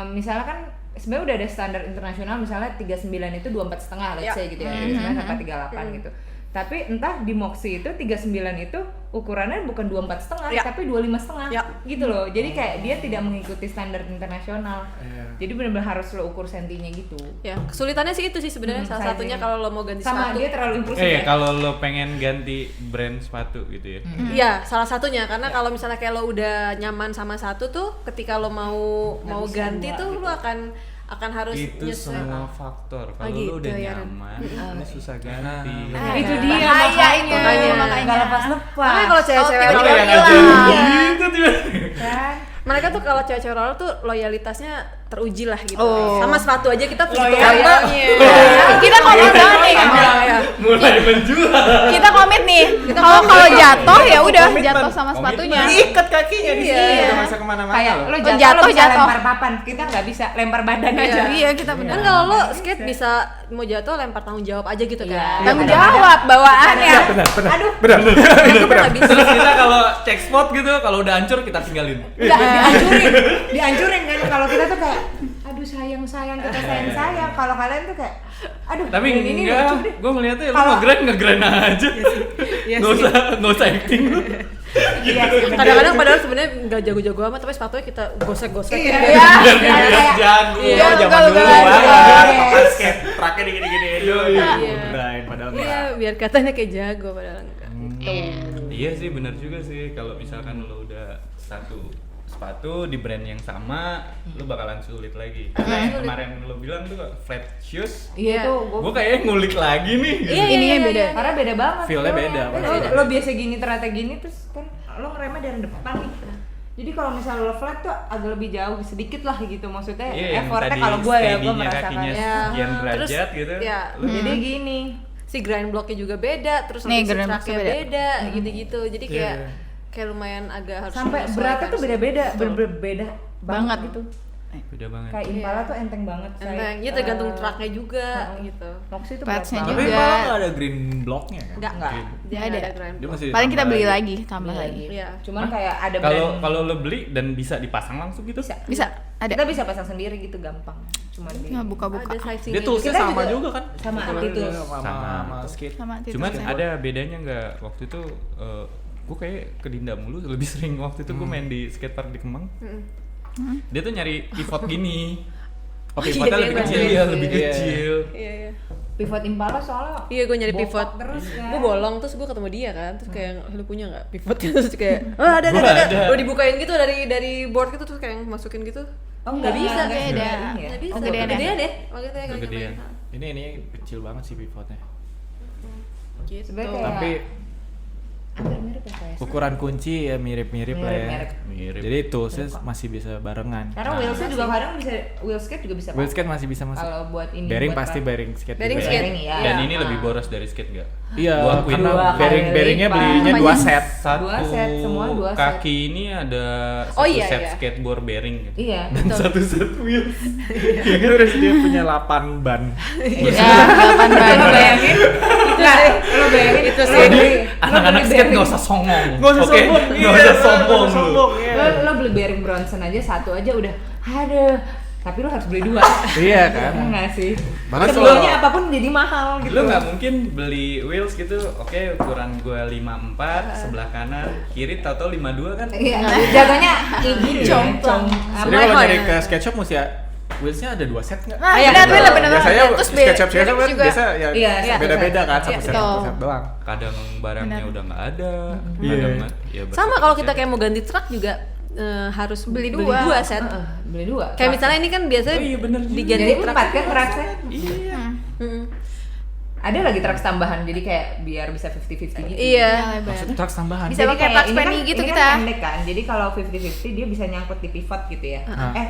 Misalnya kan sebenarnya udah ada standar internasional, misalnya 39 itu 24,5 let's Ya. say gitu ya. 39 sampai 38 gitu. Tapi entah di Moxie itu 39 itu ukurannya bukan 24,5 Ya. tapi 25,5 Ya. gitu loh. Jadi kayak dia tidak mengikuti standar internasional. Iya. Jadi benar-benar harus lo ukur sentinya gitu. Ya, kesulitannya sih itu sih sebenarnya salah sizing. satunya kalau lo mau ganti Sama sepatu. dia terlalu impulsif Iya, ya. kalau lo pengen ganti brand sepatu gitu ya. Iya, salah satunya karena kalau misalnya kayak lo udah nyaman sama satu tuh, ketika lo mau bisa ganti dua tuh gitu. lo akan harus Itu nyesuaiin. semua faktor. Kalau gitu lo udah ya, nyaman, lo susah ganti. Itu dia Bahaya itu, makanya. Nggak lepas-lepas. Makanya kalau cewek-cewek tiba-tiba roller, hilang. Gitu tiba. Kan? mereka tuh kalau cewek-cewek roller tuh loyalitasnya teruji lah gitu. Oh. Sama sepatu aja kita tuh Loyal. Kita komit banget nih. Mulai menjual. Kita komit nih. Kalau jatuh ya udah jatuh sama sepatunya. Diikat kakinya di sini Iya. udah masa kemana-mana Kayak loh. lo jatuh, jatuh, lo bisa jatuh. lempar papan, kita nggak bisa lempar badan aja. Iya, kita benar. Kan kalau lo skate bisa mau jatuh lempar tanggung jawab aja gitu Iya. kan. Tanggung jawab bawaannya. Aduh, Benar. Itu kan nggak bisa. Terus kita kalau cek spot gitu, kalau udah hancur kita tinggalin. nggak dihancurin kan kalau kita tuh kayak aduh sayang kita sayang. Kalau kalian tuh kayak aduh Tapi brand ini lucu enggak, deh. gue melihatnya lo Kalau- ngegren aja. Nggak usah acting lu. Iya sih, bener. Kadang-kadang padahal sebenarnya nggak jago-jago amat, tapi sepatunya kita gosek-gosek. Iya. gitu. Iya. Biar kayak- jago. Iya, zaman ugal-ugalan. dulu Iya. pakai skate tracknya digini-gini dulu. Iya. Grind padahal Iya, enggak. biar katanya kayak jago padahal enggak. Iya sih, benar juga sih. Kalau misalkan lo udah satu sepatu di brand yang sama, lo bakalan sulit lagi. Karena yang kemarin lo bilang tuh flat shoes, Iya Iya. tuh gue gue kayaknya ngulik lagi nih. gitu. Iya, Ininya beda. karena beda banget Feel-nya beda, lo biasa gini ternyata gini terus kan lo ngeremnya dari depan nih. Jadi kalau misalnya lo flat tuh agak lebih jauh sedikit lah gitu maksudnya Iya, yang effortnya tadi kalau gue steady-nya merasakan kakinya Ya. sekian Terus, derajat gitu. ya. Lo jadi gini Si grind blocknya juga beda, terus Nih, nanti si grind tracknya blocknya beda, gitu-gitu. Jadi kayak Iya. kayak lumayan agak harus sampai menyesuaikan beratnya tuh sih. beda-beda Betul. berbeda Banget. gitu beda banget. kayak Impala tuh enteng banget Enteng, ya tergantung tracknya juga gitu. Moxie tuh berat Padsnya banget. Tapi juga. malah nggak ada green blocknya kan? Enggak, Dia nggak ada. grind Dia block. masih Paling kita ditambah beli lagi. lagi, tambah lagi. Iya. Cuman kayak ada Kalau brand kalau lo beli dan bisa dipasang langsung gitu. Bisa, ada. kita bisa pasang sendiri gitu gampang cuman di Nggak buka-buka. Ada sizingnya Dia toolsnya Kita sama juga juga kan? sama Sama Anti-Tools. sama skate. Sama titik Cuman saya. ada bedanya nggak waktu itu gue kayak ke Dinda mulu lebih sering waktu itu gue main di skatepark di Kemang. Dia tuh nyari pivot gini. Oh, iya, pivotnya dia lebih nggak kecil. ada. Iya, lebih Iya. kecil. Iya, iya. pivot Impala soalnya Iya, gue nyari bokap pivot. terus kan. Gue bolong terus gue ketemu dia kan, terus kayak lu punya nggak pivot terus kayak ada. Gua ada. Lo dibukain gitu dari board gitu terus kayak masukin gitu. Oh, Nggak bisa, beda. ini ya. Nggak bisa. Oh, gedean ya? Gedean deh. Makanya kayak Kegedean. nyobain. Ini kecil banget sih pivotnya. Gitu. Sebenarnya kayak Tapi hampir mirip ya kayak ukuran kunci ya mirip-mirip lah ya. Mirip-mirip. Mirip. Jadi toolsnya masih bisa barengan. karena wheelsnya juga kadang bisa wheel skate juga bisa Wheel pakai. skate masih bisa masuk. kalau buat ini Bearing buat pasti apa? bearing skate. Bearing juga. skate. Bearing, iya. Dan Iya. ini lebih boros dari skate gak? Iya, Gua akuin. karena Dua bearingnya kali belinya lipat. 2 set. Satu Dua set, semua dua set. kaki ini ada Oh, satu iya, set iya. skateboard bearing gitu. iya Satu set wheels. Terus dia punya 8 ban. Ya, 8 ban. lo bayangin nah lo bayangin Itu lo sih. beli Anak-anak skate nggak usah songong. Nggak usah Oke? sombong. Nggak Iya, usah sombong lu. sombong, iya. Lo beli Barry Bronson aja satu aja udah, aduh. Tapi lo harus beli 2. Iya kan. Iya nggak sih? Bahkan Sebelumnya kalau- apapun jadi mahal gitu. Lu nggak mungkin beli wheels gitu, oke ukuran gua 54 sebelah kanan, kiri tahu-tahu 52 kan? Iya, jaganya kayak gini. Complang. Jadi kalau nyari ke skate shop mesti ya wheelsnya ada 2 set nggak? Nah, iya, benar. Biasanya Terus skate shop kan juga. biasa ya Iya, beda-beda kan, Iya, satu set betul. satu set doang. Kadang barangnya Benar. udah nggak ada, Iya. kadang ya Sama kalau kita bersih-bersih. kayak mau ganti truk juga harus Beli beli dua. 2 set. Beli 2. Kayak misalnya ini kan biasanya Oh iya, bener juga. diganti jadi truk. 4 kan traksnya. Iya. Mm. Ada lagi traks tambahan jadi kayak biar bisa 50-50 gitu. Iya. Maksud truk tambahan. Bisa pakai kayak traks ini penny gitu ini kita. Kan pendek kan. Jadi kalau 50-50 dia bisa nyangkut di pivot gitu ya.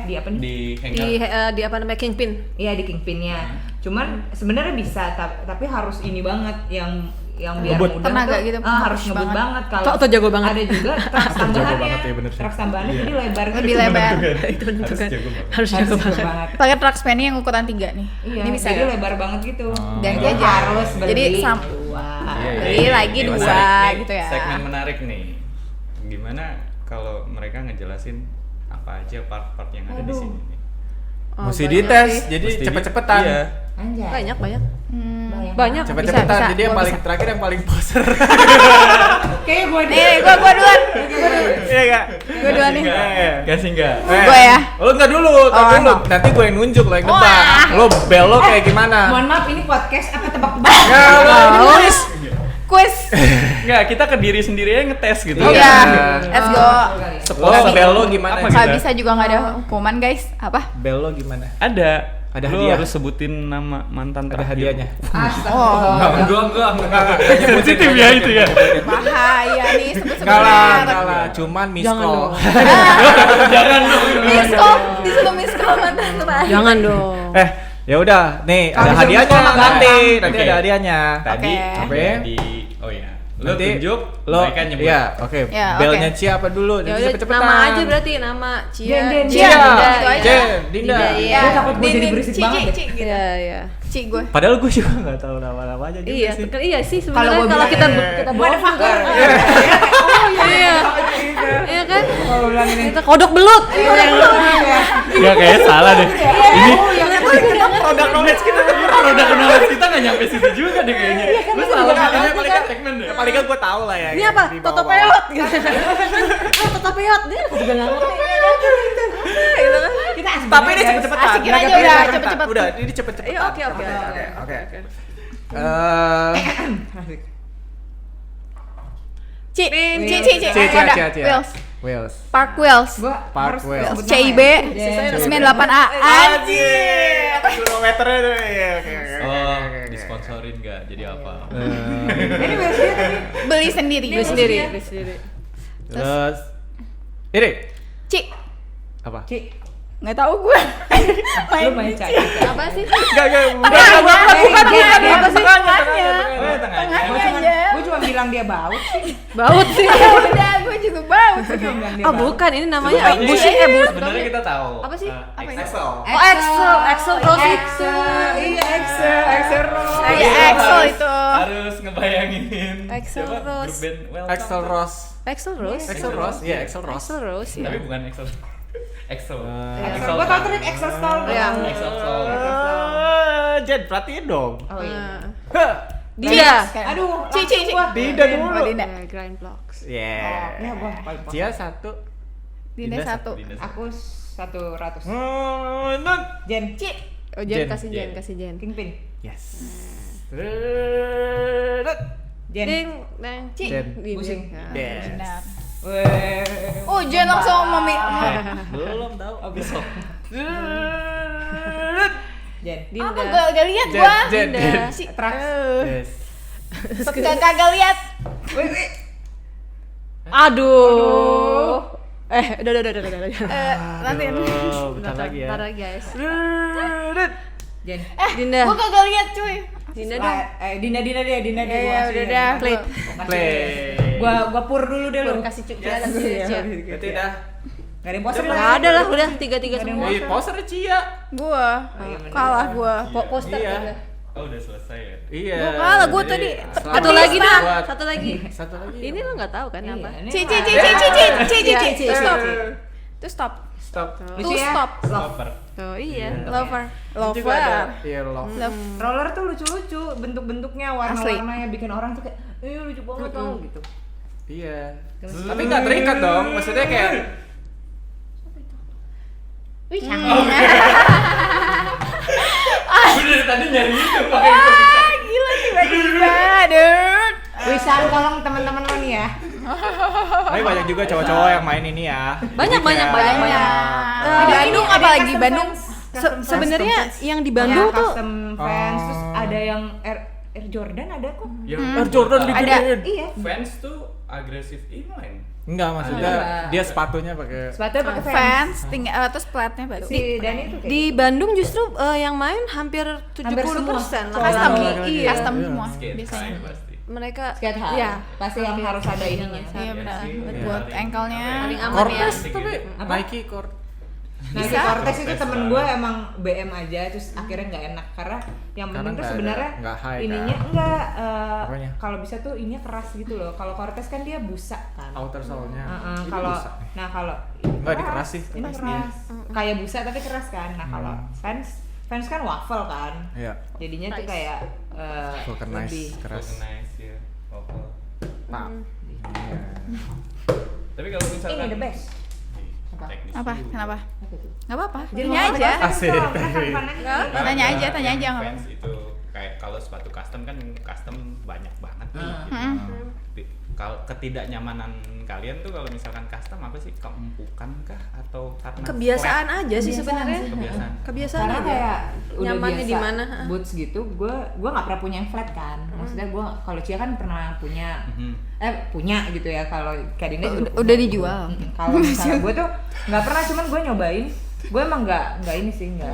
Di apa nih? Di Di hanger. di apa namanya kingpin. Iya di kingpinnya. Cuman sebenarnya bisa tapi harus ini banget yang biar Ngebut. mudah Tenaga tuh, gitu, harus push ngebut banget. banget kalau Atau jago banget. ada juga traks tambahannya. banget, ya bener sih. Traks tambahannya jadi lebar gitu. Lebih lebar. Itu menentukan. jago banget. Harus jago banget. Pakai traks penny yang ukuran 3 nih. Iya, Ini bisa. jadi lebar banget gitu. Dan Dia dia harus beli jadi 2. Beli lagi Ini 2 menarik, gitu ya. Segmen menarik nih. Gimana kalau mereka ngejelasin apa aja part-part yang ada di sini nih? Oh, Mesti banyak dites, sih. jadi Mesti cepet-cepetan. Iya. Anjay. Banyak. Bayang. Banyak. Cepet-cepetan, Bisa, jadi yang gua paling bisa. terakhir yang paling poser. Kayak gue Nih, gua duluan. Iya enggak? Gua duluan nih. Kasih enggak? Gua ya. Lo enggak dulu, enggak dulu. emang. Nanti gue yang nunjuk, lo yang Wah. nebak. Lo bel lo kayak gimana? Mohon maaf ini podcast apa tebak-tebakan? Enggak, lo Oh. nulis. Quiz. Enggak, kita ke diri sendiri aja ngetes gitu. Iya. Iya. Let's go. Lo bel lo gimana? Apa Nggak gitu? bisa juga nggak ada hukuman guys. Apa? Bel lo gimana? Ada. Ada Lu hadiah? harus sebutin nama mantan Ada terakhir. hadiahnya. Oh, Enggak. Positif ya itu ya. bahaya nih sebut-sebut Enggak lah, merek. enggak lah. Cuman miss Jangan call. dong. Jangan dong. Miskom, disuruh miskom mantan terakhir. Jangan dong. Ya udah, nih ada Kalau hadiahnya miss call mah nanti. gampang. Nanti Oke. ada hadiahnya. Tadi Oke. udah di oh ya. Lu Nanti tunjuk, lo mereka nyebut. Iya, oke. Ya, Belnya oke. Cia apa dulu? Ya Jadi udah cepet-cepetan. nama aja berarti nama Cia. Jen, Cia, Dinda. gitu aja. Jen, Dinda. Iya. Gue takut gue jadi Din, berisik Ci, banget Ci, deh. Ci, gitu. Iya, iya. Ci gue. Padahal gue juga nggak tahu nama-namanya juga Iya, sih. iya sih Kalau sebenarnya gua kalau bilang, kita bohong juga. motherfucker. Iya. Iya kan? Kita kodok belut. Ya kayaknya salah deh. Ini Produk knowledge kita produk knowledge kita nggak nyampe situ juga deh kayaknya. Lu salah makanya paling kan segmen deh. paling kan gue tahu lah ya. Ini yang apa? di Toto bawah-bawah. peot gitu. Oh, Toto peot. Dia aku juga nggak ngerti. Gitu kan? Kita asik Tapi ini guys. cepet-cepetan. Asikin aja Biar udah, cepet-cepetan. cepet-cepet. Udah, ini cepet-cepetan. Iya, oke. Oke. Ci, Ci, Ci, Cia, Cia, Ada Cia, Cia. Wheels. Wheels. Park Wheels. Gua Park harus Wheels. sebut CIB nama ya. 98A. Anjir. Kilometernya tuh. Iya, oke. Oh, disponsorin nggak? Jadi apa? Ini biasanya tadi Beli sendiri. Beli sendiri, beli sendiri. Terus ini Ci, apa? Ci, nggak tahu gue. lu main Ci. Apa sih? Enggak, Bukan Apa sih? tengahnya. Oh, tengahnya. Gue cuma bilang dia baut sih. Baut sih. Ya udah, gue juga bau. Gue cuma bilang dia Ah, baut. bukan, ini namanya Ini busi Sebenarnya kita tahu. Apa sih? Apa Excel. Oh, Excel Rose. Iya, Excel Rose. Iya, Excel itu. Harus ngebayangin. Excel Siapa? Rose. Grup band Welcome. Excel Rose. Excel Rose. Excel Rose. Iya, Excel Rose. Excel Rose. ya. Tapi bukan Excel. Excel. Excel. Gue tau trik Excel Store. Iya. Excel Soul. Jen, perhatiin dong. Oh iya. Hah. Dinda. Aduh, Ci, Ci, Ci. Dinda dulu. Oh, Dinda. Grind Blocks. Yeah. Ya gua. Cia satu. Dinda satu. Dinda satu. Aku 100. Nun. Jen, Ci. Oh, Jen Jen. kasih Jen, kasih Jen. Kingpin. Yes. Jen. Ding, dang, Ci. Jen. Di- Pusing. Nah. Yes. Benar. Weh. Oh, Jen langsung Belum tahu. Besok. Jen. Dinda. Apa gak lihat Jen, gua? Jen, Dinda. Jen. Si. Traks. Yes. Kagak lihat. Weh. Aduh. Udah. Nanti. Bentar lagi ya. Ntar lagi guys. Jen. Dinda. Gua kagak lihat, cuy. Dinda dong. Dinda deh, Dinda deh. Ya, udah dah. Play. Play. Gua pur dulu deh lu. Kasih Cia, kasih Cia. Berarti dah. Gak ada yang poster Nggak lah. ada lah, udah 3-3 semua. Poster Cia. Gua kalah gua. Poster Iya. udah. Oh udah selesai ya. Iya. Gua kalah, gua jadi tadi selamat satu lagi dah, buat- satu lagi. Satu lagi. Ini lo nggak tahu kan apa? Iya, ini Ci, stop. Itu stop. Stop. Lucu Tuh ya? stop. Lover. Oh iya, Iya. lover. Ini juga ada, iya love. Love. Roller tuh lucu-lucu, bentuk-bentuknya, warna-warnanya bikin orang tuh kayak, lucu banget tau gitu. Iya. Tapi nggak terikat dong, maksudnya kayak Wih, canggih. Udah tadi nyari itu pakai itu bisa. Gila tiba-tiba, dude. Wisan tolong teman-teman lo nih ya. tapi banyak juga cowok-cowok yang main ini ya. Banyak, Jadi banyak, kayak- banyak. Di Bandung apalagi Bandung. Sebenarnya yang di Bandung Ya, tuh custom fans, Oh. terus ada yang Air Jordan ada kok. Yang Air Jordan digedein. Iya. fans tuh agresif inline. Enggak, maksudnya Enggak. dia sepatunya pakai Sepatunya pakai fans. Fans, tinggal terus platnya baru. Si Dani tuh kayak di Bandung justru yang main hampir 70% semua. Custom, laki-laki. Iya. custom semua Skate biasanya. high pasti. Mereka skate high. ya Pasti yang harus ada ininya. Iya benar. sih. Buat Iya. ankle-nya. paling aman ya. Cortez tapi Apa? Nike Cortez. Nah, si Bisa. Cortez itu Cortez temen lah. gue emang BM aja, terus akhirnya nggak enak karena yang Karena penting tuh nggak ada- sebenarnya nggak high ininya kan? enggak Apanya? kalau bisa tuh ininya keras gitu loh. Kalau Cortez kan dia busa kan. Outer sole-nya. Heeh, Ini kalau bisa nih. nah kalau Nggak, ini keras sih, ini keras keras. Kayak busa tapi keras kan. Nah, kalau fans kan waffle kan. Iya. Jadinya tuh kayak Vulcanize lebih keras. Nice ya. Oval. Pak. Iya. Tapi kalau misalkan ini the best. Apa? teknis Apa? dulu. Kenapa? Apa tuh? Enggak apa-apa. Jadi Tanya aja. Asik. Karena Tanya aja, tanya aja, nggak fans itu kayak kalau sepatu custom kan custom banyak banget nih. Gitu. Kalau ketidaknyamanan kalian tuh kalau misalkan custom apa sih, keempukan kah atau karena Kebiasaan aja sih Kebiasaan sebenarnya. sih. Kebiasaan. Kebiasaan Karena aja. kayak udah Nyamannya biasa di mana? boots gitu, gue nggak pernah punya yang flat kan. Maksudnya gue kalau Cia kan pernah punya, punya gitu ya. Kalau kayak Dinda juga Udah dijual. Kalau misalnya gue tuh nggak pernah, cuman gue nyobain. Gue emang nggak ini sih, nggak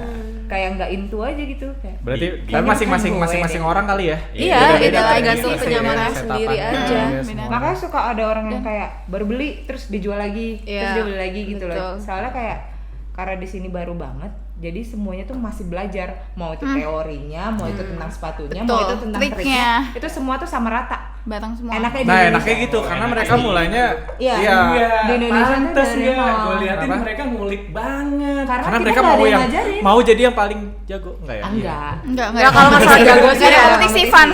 kayak nggak into aja gitu kayak. Berarti Di- tapi masing-masing gue masing-masing deh. orang kali ya. Iya, Beda-beda itu kan, tergantung gitu, kenyamanan setapannya. sendiri aja. Iya, Benar. semua. Makanya suka ada orang yang kayak baru beli terus dijual lagi, terus Iya, dia beli lagi gitu betul. loh. Soalnya kayak karena di sini baru banget, jadi semuanya tuh masih belajar. Mau itu teorinya, mau itu tentang sepatunya, mau Betul, itu tentang triknya. triknya. Itu semua tuh sama rata. Bareng semua. Enaknya di Nah, Indonesia. enaknya gitu karena mereka mulainya Iya. iya. Di Indonesia tuh pantes dari ya, nol. gue liatin Apa? mereka ngulik banget. Karena Karena kita mereka nggak mau ada yang ngajarin. mau jadi yang paling jago enggak ya? Enggak. Enggak Ya, kalau masalah jago sih Nggak ada ya, kompetisi, fun.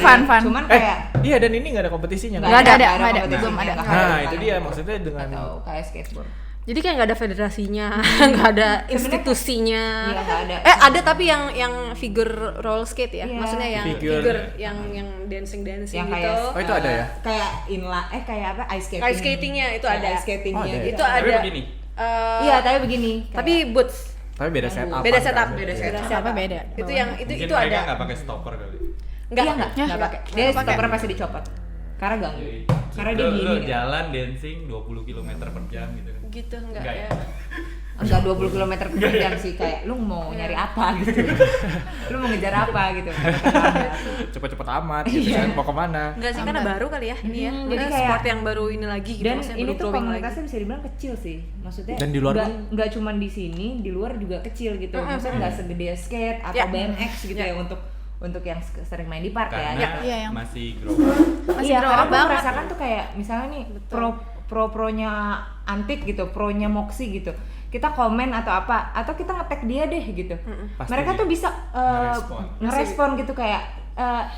Cuman Eh, kayak iya dan ini nggak ada kompetisinya. Nggak ada, nggak ada, kompetisinya, belum ada. nggak Nah, ada. itu dia maksudnya dengan Atau kayak skateboard. Jadi kayak nggak ada federasinya, nggak ada institusinya. Iya, nggak ada. Ada tapi yang figure roller skate ya, Iya. maksudnya yang Figure. figure yang dancing Yang gitu. kayak Oh, itu ada ya? Kayak kayak apa? Ice skating. Ice skatingnya itu Kayak ada. Ice skatingnya Oh, ada ya? gitu. Itu Tapi ada. begini, Iya, tapi begini. Tapi boots, tapi beda setup. beda setup, kan? beda Iya. setup. Setupnya beda. Itu yang mungkin itu mereka ada. nggak pakai stopper kali. Enggak, Iya nggak pakai. Dia stoppernya pasti dicopot. Karena ganggu. Karena dia Lu gini. kan. jalan dancing 20 km per jam gitu kan. Gitu enggak Enggak ya. ya? Enggak 20 km per jam sih, kayak lu mau nyari apa gitu. Lu mau ngejar apa gitu. Cepet-cepet amat gitu kan. Mau kemana? Enggak sih karena baru kali ya ini ya. jadi Jadi kayak- sport yang baru ini lagi gitu, Dan maksudnya ini baru tuh growing komunitasnya bisa dibilang kecil sih. Maksudnya Dan di luar nggak cuma di sini, di luar juga kecil gitu. Maksudnya nggak segede skate atau Ya. BMX gitu ya untuk yang sering main di park Karena ya. Iya, yang- masih grow. Masih Iya, grow karena up gue banget. merasakan tuh kayak misalnya nih pro-nya Antik gitu, pro-nya Moxie gitu. Kita komen atau apa, atau kita nge-tag dia deh gitu. Pasti Mereka dia tuh bisa ngerespon. ngerespon gitu kayak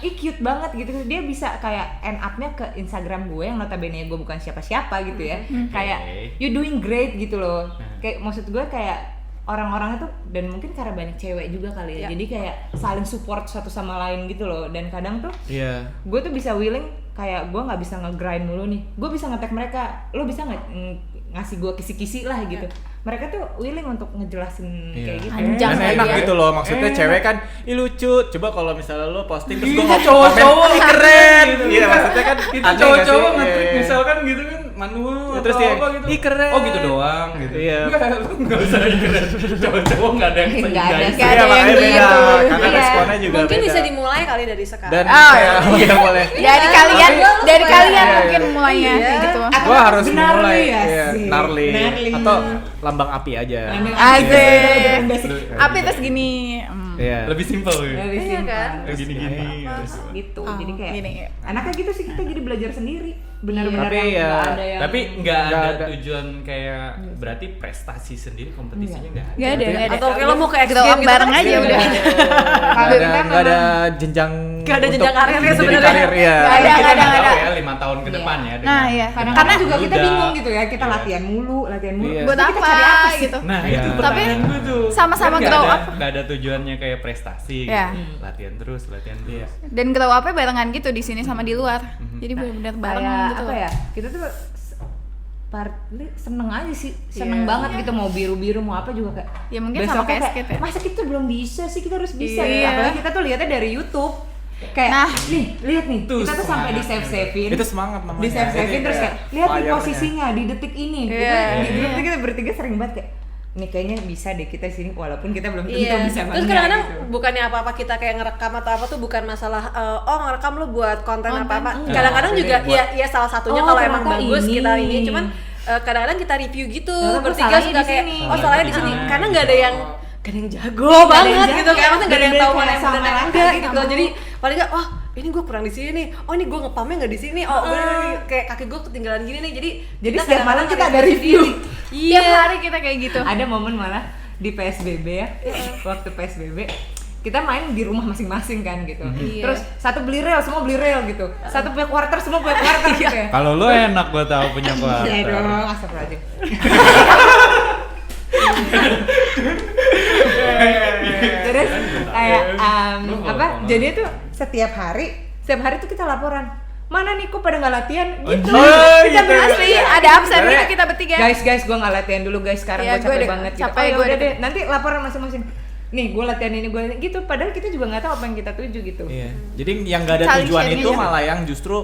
ih cute banget gitu. Dia bisa kayak end up-nya ke Instagram gue yang notabene gue bukan siapa-siapa gitu ya. Kayak you doing great gitu loh. Kayak maksud gue kayak orang-orangnya tuh, dan mungkin karena banyak cewek juga kali ya. Ya. Jadi kayak saling support satu sama lain gitu loh. Dan kadang tuh Iya. gue tuh bisa willing kayak gue nggak bisa nge-grind mulu nih, gue bisa nge-tag mereka, lo bisa nggak ngasih gue kisi-kisi lah gitu. Mereka tuh willing untuk ngejelasin Iya. kayak gitu. Anjang Dan lagi enak ya. gitu loh, maksudnya cewek kan, ih lucu. Coba kalau misalnya lo posting terus gue Iya, ngomong cowok-cowok ih keren. gitu. Iya, maksudnya kan Kita aneh nggak cowok-cowok sih? nge-tweet Iya. misalkan gitu kan manual Ya, atau terus dia, apa gitu. ih keren. Oh gitu doang gitu. Iya. Enggak usah ih keren. Cowok-cowok enggak ada yang Nggak seindah ada. itu. Nggak Iya, ada makanya yang beda. gitu. Karena Iya. responnya juga Mungkin beda. bisa dimulai kali dari sekarang. Dan Oh, kayak iya boleh. Dari kalian, dari kalian Iya, mungkin iya. mulainya Iya. kayak gitu. Atau Gua harus gnarly mulai ya iya, sih. gnarly. Gnarly. Atau lambang api aja. Asik. Basic. Api terus gini. Iya. Lebih simpel Lebih Iya simpel. kan? gini-gini Gitu. Oh, Jadi kayak gini. anaknya gitu sih, kita jadi belajar sendiri. Benar-benar Tapi yang ya- nggak ada yang tapi nggak Nggak ada ada. tujuan kayak berarti prestasi sendiri kompetisinya nggak Nggak ada, nggak ada. Atau kalau mau ke Grow X-Game up gitu bareng kan aja X-Game udah. Nggak ada jenjang. Nggak ada jenjang untuk karirnya menjadi sebenarnya. karir, ya. Nggak ada, kita nggak ada, nggak nggak tahu ada. ya 5 tahun ke depan ya. Nah, iya. kadang-kadang juga kita muda. bingung gitu ya, kita Iya. latihan mulu. Iya. Buat Tapi kita apa cari apa sih? gitu. Nah, Iya. itu Tapi pertanyaan gue tuh. sama-sama Kan nggak grow ada- up. nggak ada tujuannya kayak prestasi Iya. gitu. Latihan terus. Dan grow up-nya barengan gitu di sini sama di luar. Jadi benar-benar bareng Kayak gitu. apa ya, kita tuh partly seneng aja sih, seneng banget gitu, mau biru-biru mau apa juga kayak Ya mungkin sama besoknya kayak skate ya. masa kita belum bisa sih, kita harus bisa Iya. gitu. Apalagi kita tuh lihatnya dari YouTube kayak Nah. nih lihat nih, Itu kita tuh sampai di semangatnya. save-savein, Itu semangat namanya. di save-savein Jadi terus kayak kayak lihat nih fire-nya. posisinya di detik ini. Iya. Di detik kita bertiga sering banget kayak nih kayaknya bisa deh kita sini, walaupun kita belum tentu Iya. bisa Terus banget kadang-kadang gitu. bukannya apa-apa kita kayak ngerekam atau apa tuh bukan masalah ngerekam lu buat konten apa-apa. enggak. Kadang-kadang Jadi juga buat- ya salah satunya Oh, kalau emang ternyata bagus ini. kita ini cuman kadang-kadang kita review gitu Ternyata bertiga salahnya suka di kayak sini. salahnya di sini Ah, karena gitu. nggak ada yang jago Nggak ada banget yang gitu jago. kayak maksudnya nggak ada yang tahu mana Bener-bener yang kayak benar sama enggak rata gitu gitu. jadi paling nggak wah ini gue kurang di sini nih, oh ini gue ngepamnya nggak di sini, oh kayak kaki gue ketinggalan gini nih, jadi Jadi setiap malam kita ada nge-review review. sendiri. Tiap Iya. hari kita kayak gitu. Ada momen malah di PSBB ya, waktu PSBB kita main di rumah masing-masing kan gitu. Iya. Terus satu beli rel, semua beli rel gitu. Satu punya quarter, semua punya quarter gitu ya. Kalau lu enak gua tahu punya Iya kuarter. dong, astagfirullahaladzim. Terus kayak Lu mau apa? ngomong. Jadi tuh setiap hari tuh kita laporan. Mana nih kok pada nggak latihan? Gitu. Oh, Kita gitu. berasli Ada absen gitu kita bertiga. Guys, gua nggak latihan dulu guys, sekarang Iya, gua gua capek deh, banget gitu. capek, Oh, ya gua udah deh. deh, nanti laporan masing-masing. Nih, gua latihan ini, gua gitu. Padahal kita juga nggak tahu apa yang kita tuju gitu. Iya. Jadi yang nggak ada Saling tujuan sharing itu aja. malah yang justru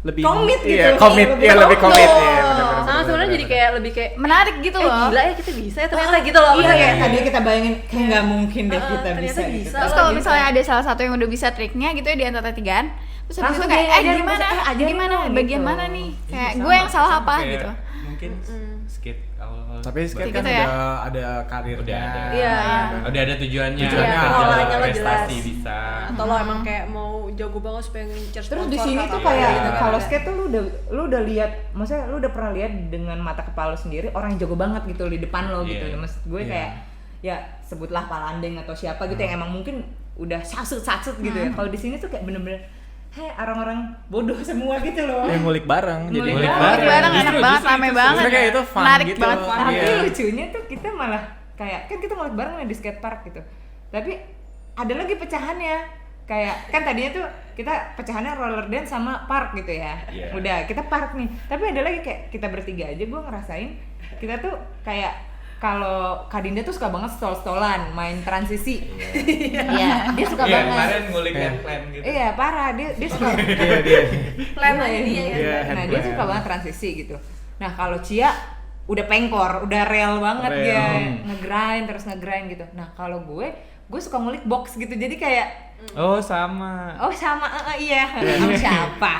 lebih Komit gitu. Iya, komit. Lebih Iya, lebih komit. komit. Iya, benar-benar. Sama sebenarnya jadi kayak lebih kayak Menarik gitu loh. gila ya kita bisa ya ternyata gitu loh. Iya, Kayak- kayak tadinya kita bayangin kayak nggak mungkin deh kita ternyata bisa. bisa. Gitu. Terus kalau misalnya ada salah satu yang udah bisa triknya gitu ya di antara tigaan, terus habis itu Langsung kayak dia ajarin, gimana? ajarin Gimana? dong, Bagian gitu. mana nih? Kayak Sama, gue yang salah sama apa kayak gitu. Mungkin skate awal-awal. Tapi skate Gitu kan ya. ada karirnya. Udah ada. Iya, iya. Udah ada tujuannya, Tujuannya kerja, polanya lo prestasi jelas. bisa. Atau lo emang kayak mau jago banget supaya ngincer Terus di sponsor sini atau tuh apa kayak gitu kan. kalau skate tuh lu udah lihat, maksudnya lu udah pernah lihat dengan mata kepala lu sendiri orang yang jago banget gitu di depan lo gitu. Iya. Maksud gue Iya. kayak ya sebutlah Palandeng atau siapa gitu yang emang mungkin udah sasut gitu ya. Kalau di sini tuh kayak bener-bener orang-orang bodoh semua gitu loh. Yang ngulik bareng. Jadi Ngulik Ngulik bareng enak Justru- banget, justru rame itu banget. Maksudnya kayak itu fun Menarik gitu. banget. Tapi Iya. lucunya tuh kita malah kayak kan kita ngulik bareng nih di skatepark gitu. Tapi ada lagi pecahannya. Kayak kan tadinya tuh kita pecahannya roller dance sama park gitu ya. Iya. Udah, kita park nih. Tapi ada lagi kayak kita bertiga aja gue ngerasain kita tuh kayak kalau Kak Dinda tuh suka banget stol-stolan, main transisi. Iya, dia suka Iya, banget. kemarin ngulik Iya. plan gitu. Iya, parah. Dia suka. Dia. plan Iya, aja dia ya. Iya, nah, hand dia plan. suka banget transisi gitu. Nah, kalau Cia udah pengkor, udah real banget Real. dia, ngegrind terus ngegrind gitu. Nah, kalau gue suka ngulik box gitu. Jadi kayak Oh, sama. oh sama iya, sama siapa?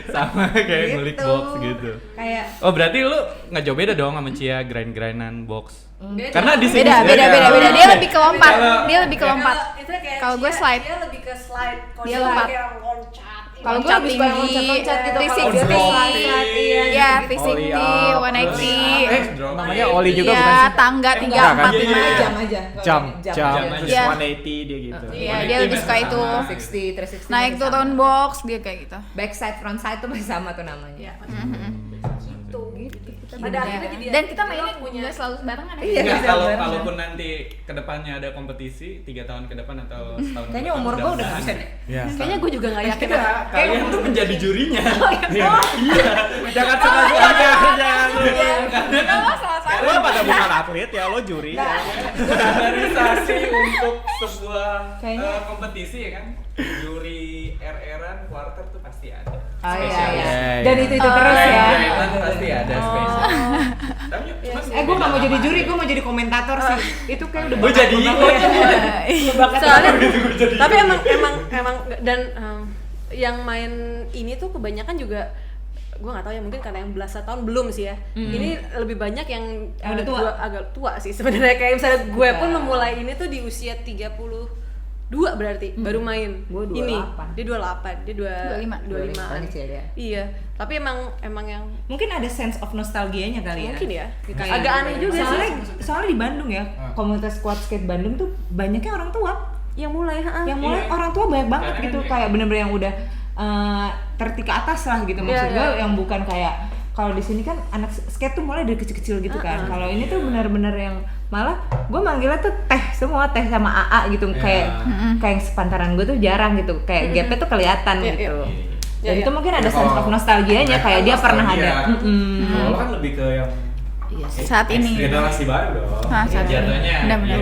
Sama kayak Gitu. ngulik box gitu. Kayak Oh, berarti lu nggak jauh beda dong sama Cia grind-grindan box. Beda. Karena di sini Beda. Dia lebih ke lompat. Kalau- Dia lebih ke lompat. Kalau gue slide. Dia lebih ke slide. Kalau Dia dia lompat. kayak loncat. Kalau gue loncat lebih tinggi, loncat-loncat gitu. kalau 360. dia slide, iya, Iya, gitu. 360, 180. namanya Oli juga Iya, bukan sih? tangga 3, Enggak, kan? 4, 5. jam aja. Jam jam terus Iya. 180 dia gitu. Iya, dia lebih suka itu. 360, 360 Naik masih turun sama. box dia kayak gitu. Backside, frontside tuh masih sama tuh namanya. Iya. Gitu. Pada akhirnya jadi Dan kita mainnya nggak selalu barengan ya. Iya. Enggak, bisa kalau bareng. kalaupun nanti kedepannya ada kompetisi 3 tahun ke depan atau setahun ke Kayaknya depan, umur gue udah mudah-mudahan. bisa deh. Iya. Kayaknya gue juga nggak yakin. Kita kalian tuh menjadi jurinya. Iya. Jangan sengaja jangan lu. Lo pada bukan atlet ya, lo juri. Standarisasi untuk sebuah Kayaknya- kompetisi ya kan. Juri RR-an quarter tuh pasti ada. Oh iya, Spesialis. iya. Iya, Dan iya. itu terus ya. Grind-grindan pasti ada spesial. Tapi cuma Gue gak mau jadi juri, gue mau jadi komentator sih. Itu kayak udah Gue jadi Soalnya tapi emang dan yang main ini tuh kebanyakan juga gue nggak tahu ya, mungkin karena yang belasan tahun belum sih ya. Ini lebih banyak yang udah tua. agak tua sih sebenarnya. Kayak misalnya gue pun memulai ini tuh di usia 32 berarti baru main. Gua 28. Ini dia 28, dia 25 paling kecil ya. Iya, tapi emang yang Mungkin ada sense of nostalgianya kali ya. mungkin ya Kayak agak aneh juga soalnya di Bandung ya, komunitas quad skate Bandung tuh banyaknya orang tua. yang mulai Yang mulai orang tua banyak banget gitu, kayak bener-bener yang udah terti ke atas lah gitu. Maksud gue yang bukan kayak kalau di sini kan anak skate tuh mulai dari kecil-kecil gitu kan. Kalau ini tuh bener-bener yang malah gue manggilnya tuh semua teh sama AA gitu. Kayak yang sepantaran gue tuh jarang gitu, kayak gapnya tuh kelihatan gitu. Dan itu mungkin ada sense of nostalgianya, kayak dia pernah ada. Kalau kan lebih ke yang Saat ini. generasi baru dong. Nah, saat ini. Jatuhnya Benar-benar.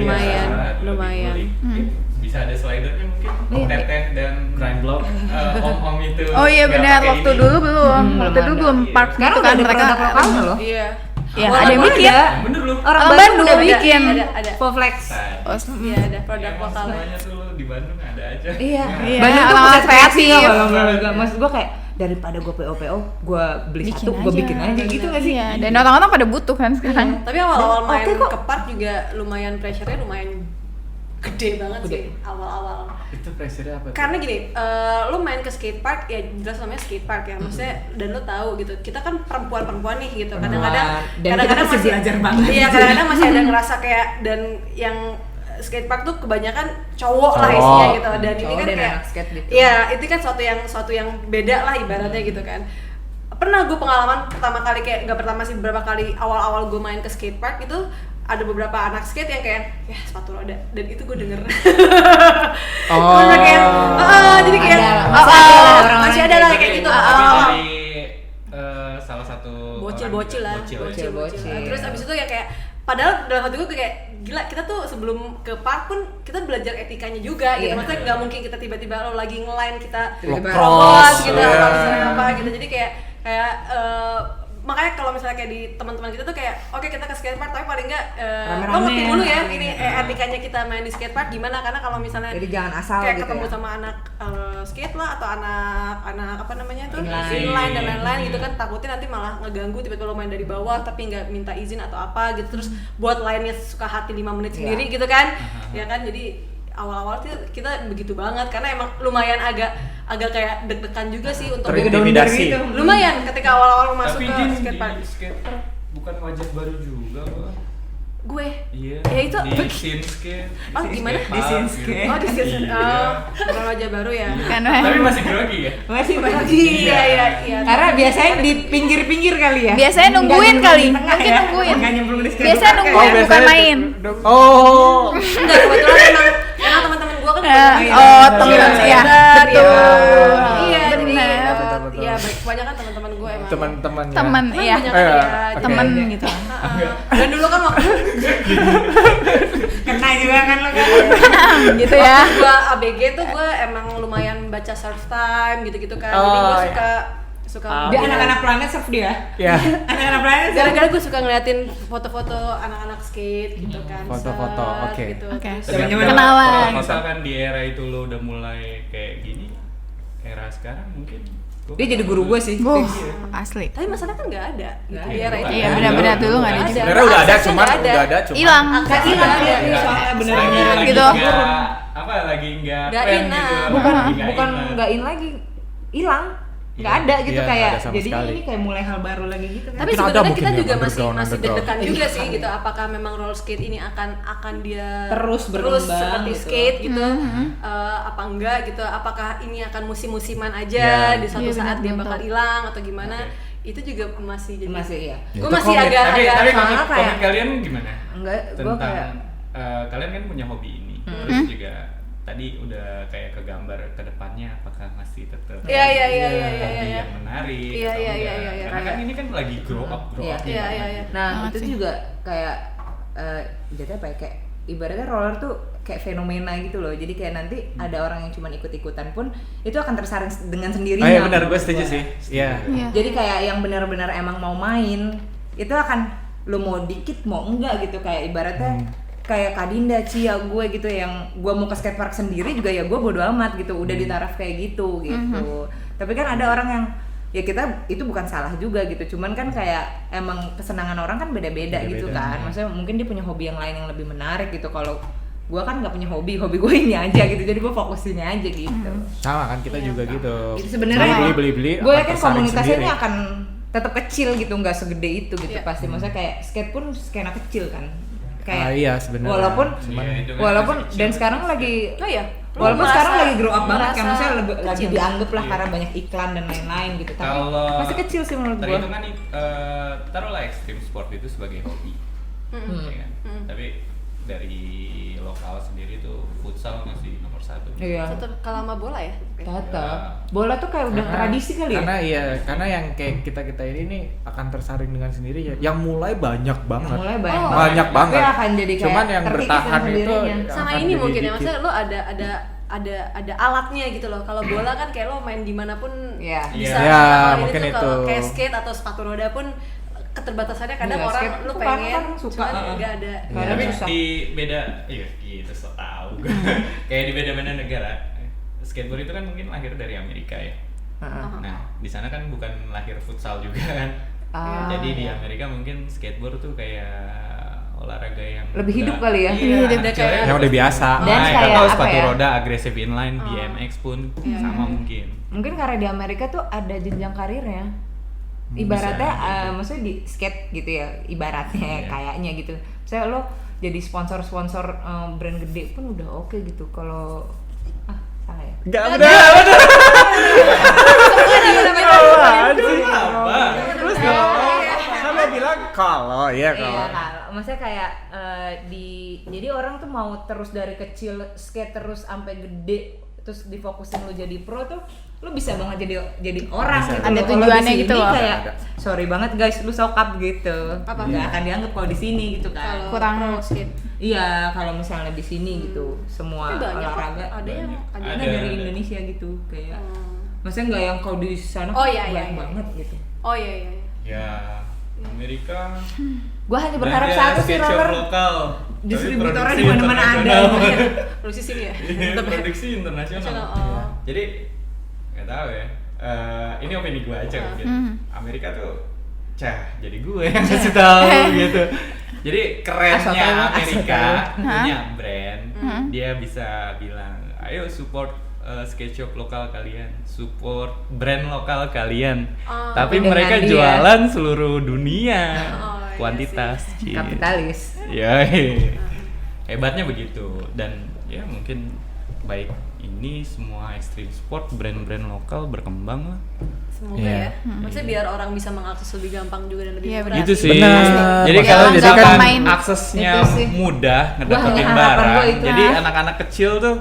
Lumayan. Bisa ada slidernya mungkin, teteh dan Grind block. om-om itu. Oh iya nggak benar, pakai waktu ini. dulu belum. Waktu dulu ada. belum park Sekarang gitu udah kan ada mereka. produk lokalnya loh. Iya. Iya, ada yang bikin. Bener loh. Orang Bandung Bandung udah udah bikin. Ada. Foflex. Oh, Iya, ada produk Emang lokalnya. semuanya tuh di Bandung ada aja. Iya. Iya, Bandung tuh orang-orang pusat kreasi kreatif. ya. Maksud gue kayak daripada gue PO, gue beli satu, gue bikin aja gitu nggak sih? Iya, dan orang-orang pada butuh kan sekarang. Tapi awal-awal main Oke kok. ke park juga lumayan pressure-nya lumayan gede banget sih awal-awal. Itu pressure apa? Karena gini, lo main ke skate park ya jelas namanya skate park ya, maksudnya dan lo tahu gitu. Kita kan perempuan-perempuan nih gitu. Kadang-kadang Dan kita masih belajar banget. Iya, kadang-kadang masih ada ngerasa kayak dan yang skate park tuh kebanyakan cowok lah Cowok. isinya gitu. Dan ini Cowok kan dan kayak anak skate gitu. iya, itu kan suatu yang beda lah ibaratnya gitu kan. Pernah gue pengalaman pertama kali, kayak nggak pertama sih, beberapa kali awal-awal gue main ke skate park itu ada beberapa anak skate yang kayak ya sepatu roda, dan itu gue denger. Oh. Terus kayak jadi kayak masih ada lah kayak gitu. Tapi dari salah satu Bocil-bocil lah, bocil. Bocil. Terus abis itu ya kayak padahal dalam hati gue kayak gila, kita tuh sebelum ke park pun kita belajar etikanya juga gitu. Iya. Maksudnya nggak mungkin kita tiba-tiba lo lagi nge-line kita Tiba-tiba cross gitu iya. atau misalnya apa gitu. Jadi kayak makanya kalau misalnya kayak di teman-teman kita tuh kayak oke, kita ke skatepark tapi paling nggak Rame-rame lo ngerti ya. dulu ya ini etikanya kita main di skatepark gimana, karena kalau misalnya Jadi jangan asal kayak gitu ketemu ya. sama anak skate lah atau anak apa namanya tuh Inline. inline dan lain-lain gitu kan, takutnya nanti malah ngeganggu tiba-tiba lo main dari bawah tapi nggak minta izin atau apa gitu, terus buat lainnya suka hati 5 menit sendiri gitu kan ya kan. Jadi awal-awal tuh kita begitu banget karena emang lumayan agak kayak deg-degan juga sih untuk Terintimidasi. lumayan ketika awal-awal masuk Tapi ke Jin, skatepark. di skatepark bukan wajah baru juga kok. Gue Iya. ya itu di scene skate. Oh, gimana? Di scene skate. oh di season Iya. bukan wajah baru ya. Kan Tapi masih grogi ya? Masih Iya. Karena biasanya di pinggir-pinggir kali ya. Biasanya Nggak nungguin nyemplung kali, di tengah mungkin ya. nungguin. Nggak nyemplung di skatepark Biasanya ya. nungguin, bukan main. Oh. Enggak, kebetulan emang teman-teman gue kan Temen Iya, ya, betul. Iya, jadi Benar. Betul. iya kebanyakan teman-teman gue emang Teman-teman ya. Temen, Emang iya. banyak Oke. Temen gitu. Dan dulu kan waktu Kena juga kan lo kan. Gitu ya. gue ABG tuh gue emang lumayan baca surf time gitu-gitu kan. Jadi gue Oh, suka Dia anak-anak planet surf dia. Ya. Anak-anak planet surf. gara-gara gue suka ngeliatin foto-foto anak-anak skate gitu kan. Foto-foto, set, oke. gitu. Oke. Terus- Zaman-zaman Kenalan. Kalau misalkan di era itu lo udah mulai kayak gini, era sekarang mungkin gua Dia jadi guru gue sih. Buh, asli. Tapi masalahnya kan nggak ada gitu di ada. era itu. Iya, benar-benar dulu nggak ada juga. Sebenarnya udah ada, Aksesnya cuman nggak ada. udah ada, cuman Hilang. Akses Hilang nggak ada. dia soalnya bener-bener lagi gitu. lagi nggak Nggak tren in, gitu. nah. bukan Lagi nggak bukan in, nah. nggak in lagi, hilang, nggak ada gitu Iya, nggak kayak ada sama jadi sekali. ini kayak mulai hal baru lagi gitu kan. Tapi Mungkin ada sebenarnya mungkin kita ya, juga masih underground. deg-degan juga sih gitu. Apakah memang roller skate ini akan dia Terus berkembang seperti gitu. skate gitu? Apa enggak gitu? Apakah ini akan musim-musiman Ya. aja di suatu Iya, saat dia benar, bakal betul. hilang atau gimana? Itu juga masih jadi. Masih iya. Gue Itu masih komik. agak Tapi agak komik kayak- kalian gimana? Enggak, gue Tentang kayak kalian kan punya hobi ini, terus juga tadi udah kayak kegambar ke depannya apakah masih tetap Iya. hobi yang menarik Iya, atau iya, enggak? iya, iya. Karena kan ini kan lagi grow up Iya. ya. Iya. nah Banget itu sih. juga kayak jadi apa ya, kayak ibaratnya roller tuh kayak fenomena gitu loh. Jadi kayak nanti ada orang yang cuma ikut-ikutan pun itu akan tersaring dengan sendirinya. Oh iya benar, gue menurut setuju gua. sih. Iya. Iya. Jadi kayak yang benar-benar emang mau main itu akan lo mau dikit mau enggak gitu, kayak ibaratnya kayak Kadinda, Cia, gue gitu yang gue mau ke skatepark sendiri juga ya gue bodo amat gitu, udah di taraf kayak gitu. Tapi kan ada orang yang ya kita itu bukan salah juga gitu, cuman kan kayak emang kesenangan orang kan beda-beda gitu kan, maksudnya mungkin dia punya hobi yang lain yang lebih menarik gitu. Kalau gue kan nggak punya hobi gue ini aja gitu, jadi gue fokusinnya aja gitu. Sama kan kita juga gitu. Jadi sebenarnya beli gue yakin komunitasnya ini akan tetap kecil gitu, nggak segede itu gitu pasti. Maksudnya kayak skate pun skena kecil kan, kayak iya sebenarnya. walaupun dan sekarang lagi walaupun sekarang lagi grow up banget kan, maksudnya lagi dianggap lah karena banyak iklan dan lain-lain gitu, tapi masih kecil sih menurut gue. Terhitungan taruhlah extreme sport itu sebagai hobi, ya kan? Tapi dari lokal sendiri tuh futsal masih nomor 1. Iya. Tetap kalah sama bola ya. Tetap. Bola tuh kayak udah tradisi kali ya. Karena yang kayak kita ini akan tersaring dengan sendiri ya. Yang mulai banyak banget. Banyak banget. Tapi akan jadi kayak cuman yang terkikis bertahan sama itu dirinya. Sama akan ini jadi mungkin ya, dikit. maksudnya lo ada alatnya gitu loh. Kalau bola kan kayak lo main dimanapun Iya. bisa. Iya, Kalau mungkin ini tuh itu. kalau kayak skate atau sepatu roda pun keterbatasannya kadang Iya, orang skate lo tuh pengen kadang suka, cuman nggak ada. Kadang Tapi susah. di beda, iya gitu so tau. Kayak di beda-beda negara. Skateboard itu kan mungkin lahir dari Amerika ya. Nah, di sana kan bukan lahir futsal juga kan. Jadi di Amerika mungkin skateboard tuh kayak olahraga yang Lebih hidup kali ya? Iya, Udah kayak- yang udah biasa. Dan kayak atau apa sepatu ya? roda agresif inline, BMX pun sama mungkin. Mungkin karena di Amerika tuh ada jenjang karirnya. Ibaratnya maksudnya di skate gitu ya, ibaratnya kayaknya gitu. Misalnya lo jadi sponsor brand gede pun udah oke gitu. Kalau salah ya. Enggak benar. Terus sama bilang kalau Iya, maksudnya kayak jadi orang tuh mau terus dari kecil skate terus sampai gede, terus difokusin lu jadi pro tuh lu bisa banget jadi orang gitu. Ada Kalau di tujuannya sini gitu loh. kayak sorry banget guys lu sokap gitu, nggak akan dianggap kalau di sini gitu kan. Kalau Kurang pro skate. Iya, kalau misalnya di sini gitu semua Tapi banyak kok, olahraga ada yang ada Ada. dari Indonesia gitu kayak maksudnya nggak yang kalau di sana Oh, iya, banyak iya. banget gitu. Oh iya. Ya, Amerika. Gua hanya berharap dan satu dia sih skate shop roller lokal. distributornya Tapi di mana-mana ada. internasional. Produksi sini ya. Iya, produksi internasional. Oh. Jadi nggak tahu ya. Ini opini gue aja mungkin. Amerika tuh, jadi gue yang kasih tahu gitu. Jadi kerennya Amerika punya brand, dia bisa bilang, ayo support skate shop lokal kalian, support brand lokal kalian. Tapi dengan mereka dia. jualan seluruh dunia, iya kuantitas. Cie. Kapitalis. Ya, hebatnya begitu. Dan ya mungkin baik ini semua extreme sport brand-brand lokal berkembang lah. Semoga Iya. ya. Maksudnya biar orang bisa mengakses lebih gampang juga dan lebih Iya, mudah. benar. Gitu sih. Benar. Jadi Ya, kalau orang jadi gampang kan main. aksesnya Itu sih. mudah ngedapetin hanya harapan barang. gua itu. Jadi anak-anak kecil tuh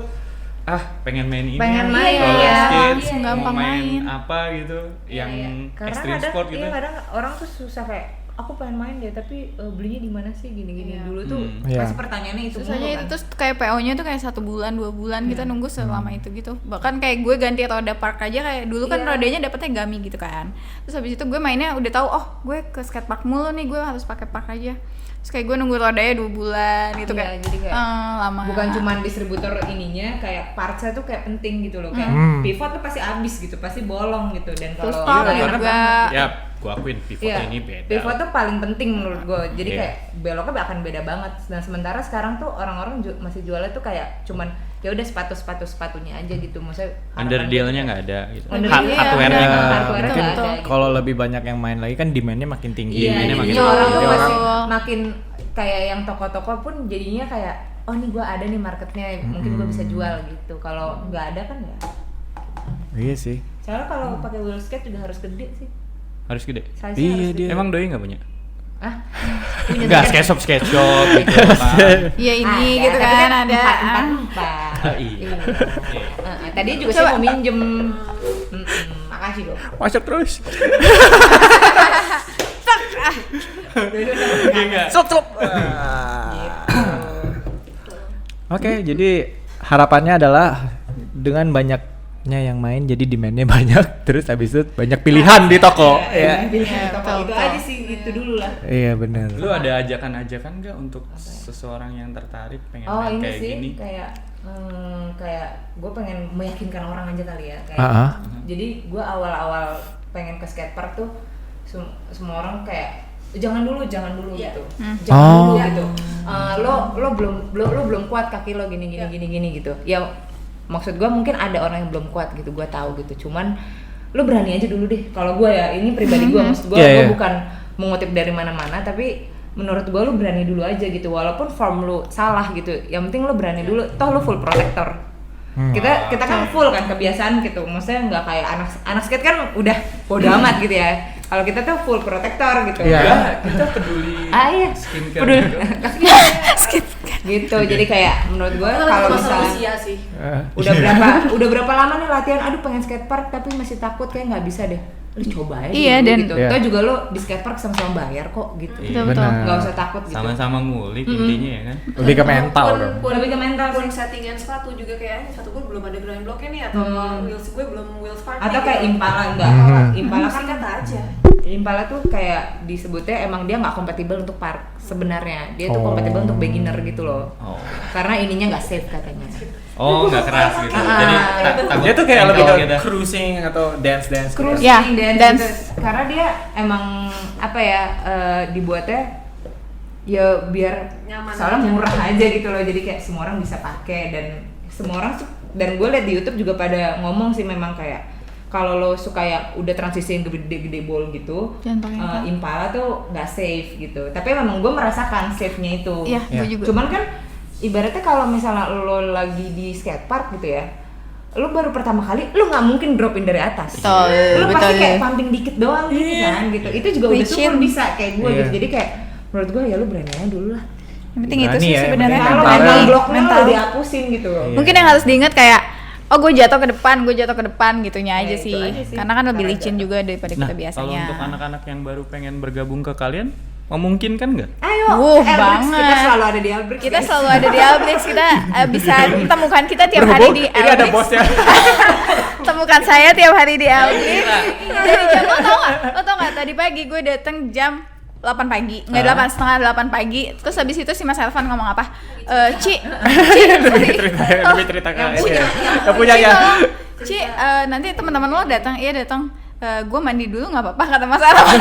pengen main ini, Pengen main, roller iya. skate, Iya, mau gampang main main. apa gitu, yang Karena extreme kadang, sport gitu. kadang orang tuh susah kayak aku pengen main deh tapi belinya di mana sih gini-gini. Dulu tuh Iya. pasti pertanyaannya itu Susahnya mulu itu kan. terus kayak PO-nya tuh kayak 1 bulan 2 bulan kita nunggu selama itu gitu. Bahkan kayak gue ganti roda park aja kayak dulu kan rodanya dapetnya Gami gitu kan. Terus habis itu gue mainnya udah tahu gue ke skatepark mulu nih, gue harus pakai park aja. Terus kayak gue nunggu rodanya 2 bulan gitu Iya, kayak. jadi kayak lama. bukan cuma distributor ininya, kayak partsnya tuh kayak penting gitu loh, kayak pivot tuh pasti habis gitu, pasti bolong gitu. Dan Terus kalau top iya, juga. Ya, gua akuin pivot Iya, ini beda. pivot tuh paling penting menurut gue. Jadi Iya. kayak beloknya akan beda banget. Dan sementara sekarang tuh orang-orang masih jualnya tuh kayak cuman ya udah sepatunya aja gitu. Maksudnya Under harapan dealnya gitu. nggak ada gitu. Under deal, Hardware-nya iya, nggak ada. hardware-nya Betul, nggak betul. ada gitu. Kalau lebih banyak yang main lagi kan demand-nya makin tinggi. Iya, Demand-nya makin jadinya orang tuh tinggi. masih Betul. makin kayak yang toko-toko pun jadinya kayak oh nih gue ada nih marketnya, mungkin gue bisa jual gitu. Kalau nggak ada kan ya. Iya sih. Soalnya kalau pakai wheel skate juga harus gede sih. Harus gede. Size-nya Iya, harus dia. gede. Emang doi nggak punya? Ah, Enggak, skate shop gitu. Pak. Iya ini ada, gitu tapi kan ada. Ah, iya. Tadi juga saya mau minjem. Makasih dong. Masuk terus. Enggak. Stop. Oke, jadi harapannya adalah dengan banyaknya yang main jadi demand-nya banyak, terus habis itu banyak pilihan di toko. Iya, Iya. toko itu aja sih itu dulu lah. Iya benar. Lu ada ajakan-ajakan nggak untuk seseorang yang tertarik pengen Oh main ini kayak sih gini? kayak gue pengen meyakinkan orang aja kali ya kayak. Ah, ah. Jadi gue awal-awal pengen ke skatepark tuh semua orang kayak jangan dulu gitu. Jangan dulu gitu. Lo belum kuat kaki lo gini gitu. Ya maksud gue mungkin ada orang yang belum kuat gitu, gue tahu gitu. Cuman lo berani aja dulu deh. Kalau gue ya, ini pribadi gue, maksud gue gue bukan mengutip dari mana-mana, tapi menurut gue lo berani dulu aja gitu. Walaupun form lo salah gitu, yang penting lo berani dulu. Toh lo full protector. Kita kan full kan kebiasaan gitu. Maksudnya nggak kayak anak skate kan udah bodo amat gitu ya. Kalau kita tuh full protector gitu. Iya, kita peduli iya. skincare gitu. Gitu. Jadi kayak menurut gue kalau misalnya usia sih. udah berapa lama nih latihan, aduh pengen skatepark tapi masih takut kayak nggak bisa deh. Lu coba aja Iya, dulu dan gitu. Toh juga lo di skatepark sama-sama bayar kok gitu. Betul. Nggak usah takut gitu. Sama-sama ngulik intinya ya kan. Lebih ke mental dong. Lebih ke mental pun sih. settingan sepatu juga kayak sepatu gue belum ada ground blocknya nih, atau wheels gue belum wheels party Atau kayak gitu. Impala enggak. Impala kan kata aja. Impala tuh kayak disebutnya emang dia nggak kompatibel untuk park sebenarnya. Dia tuh kompatibel untuk beginner gitu loh. Karena ininya nggak safe katanya. Oh, nggak keras gitu. Jadi Dia tuh kayak lebih gitu. ke cruising atau dance gitu. Cruising Ya, dance. dance. Gitu. Karena dia emang apa ya dibuatnya ya biar Nyaman soalnya aja. murah aja gitu loh. Jadi kayak semua orang bisa pakai dan semua orang dan gue liat di YouTube juga pada ngomong sih memang kayak kalau lo suka yang udah transisi yang gede-gede ball gitu, Jangan pakai Impala tuh nggak safe gitu. Tapi memang gue merasakan safe-nya itu. Iya, gue juga. Cuman kan ibaratnya kalau misalnya lo lagi di skatepark gitu ya, lo baru pertama kali, lo nggak mungkin dropin dari atas. Betul, Lo pasti betul. kayak pumping dikit doang gitu kan, gitu. Itu juga udah Licin. super bisa kayak gue Iya. gitu. Jadi kayak menurut gue ya lo berani aja dulu lah. Yang penting itu Berani sih ya, sebenarnya yang Kalau mental. mental blocknya mental. lo dihapusin gitu loh. Iya. Mungkin yang harus diingat kayak gue jatuh ke depan gitunya Ya, aja itu sih. aja sih. Karena kan lebih Karena licin jatuh. juga daripada Nah, kita kalau biasanya. untuk anak-anak yang baru pengen bergabung ke kalian, memungkinkan nggak? Ayo, Wuh, Albrix, kita banget. selalu ada di Albrix. Kita guys. selalu ada di Albrix, kita bisa temukan kita tiap hari Berhubung di ini ada Albrix. bosnya. Temukan saya tiap hari di Albrix. Dari jam lo tau gak tadi pagi gue dateng jam 8 pagi, nggak 8:30 pagi. Terus habis itu si Mas Elvan ngomong apa? Ci, Lebih cerita ke ini ya. Yang punya ya. Ci, nanti teman-teman lo datang, iya datang. Gue mandi dulu nggak apa-apa kata Mas Elvan.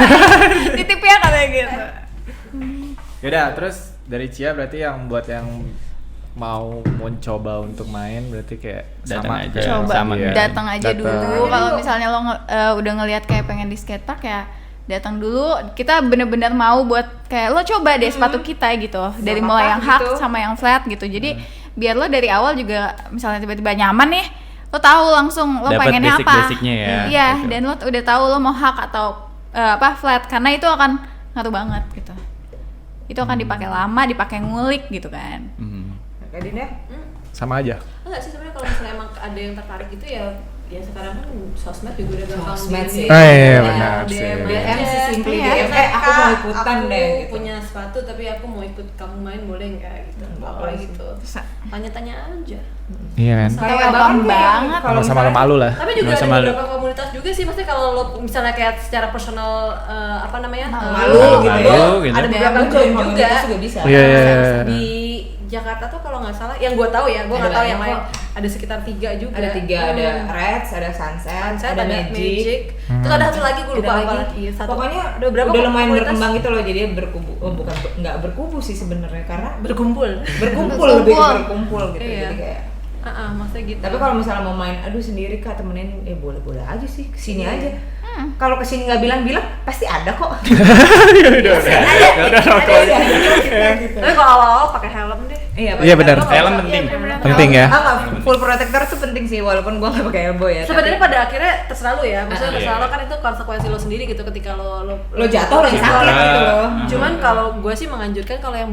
Titip ya katanya gitu. Yaudah, terus dari Cia berarti yang buat yang mau coba untuk main berarti kayak Datang sama aja. kayak Coba sama iya. datang aja Datang. dulu. Kalau misalnya lo udah ngelihat kayak pengen di skatepark ya datang dulu. Kita bener-bener mau buat kayak lo coba deh sepatu kita gitu, dari Sama mulai apa yang hak gitu. sama yang flat gitu. Jadi biar lo dari awal juga misalnya tiba-tiba nyaman nih, lo tahu langsung lo Dapat pengennya apa. basic-basicnya ya, Iya, gitu. dan lo udah tahu lo mau hak atau flat, karena itu akan ngaruh banget gitu. Itu akan dipakai lama, dipakai ngulik gitu kan. Kayak Dinda, Sama aja. Enggak sih sebenarnya, kalau misalnya emang ada yang tertarik gitu ya sekarang kan sosmed juga udah gampang Sosmed sih. Ah, iya, Ya, benar DM sih. DM sih, simply Iya, DM. Aku mau ikutan aku deh, gitu. punya sepatu tapi aku mau ikut kamu main boleh nggak gitu. Apa gitu. Tanya-tanya aja. Iya kan. Kayak bahkan welcome kayak banget. kalau Sama-sama misalnya- malu lah. Tapi juga Nggak ada usah malu. beberapa komunitas juga sih, maksudnya kalau lo misalnya kayak secara personal apa namanya Malu gitu ya. Gitu. ada beberapa DM grup juga komunitas juga bisa. Iya, iya, iya. di Jakarta tuh kalau nggak salah, yang gue tahu ya, gue nggak Ada tahu yang banyak lain, kok. ada sekitar 3 juga. Ada 3, ada Reds, ada Sunset, Sunset, ada Magic. Terus ada satu lagi gue lupa Ada apa lagi. lagi. Satu, Pokoknya ada beberapa udah lumayan komunitas berkembang gitu loh, jadi berkubu, bukan nggak berkubu sih sebenarnya karena berkumpul. berkumpul lebih ke berkumpul gitu. Iya. Jadi kayak Maksudnya gitu. tapi kalau misalnya mau main aduh sendiri Kak temenin boleh-boleh aja sih kesini Iya. aja. Kalau kesini nggak bilang-bilang pasti ada kok. Tapi kalau awal-awal pakai helm deh. Iya, benar. Helm penting. Penting ya. Full protector tuh penting sih walaupun gua nggak pakai elbow ya. Sebenarnya pada akhirnya terserah lo ya, maksudnya Iya. terserah lo kan, itu konsekuensi lo sendiri gitu ketika lo jatuh lo yang sakit gitu loh. Cuman kalau gue sih menganjurkan kalau yang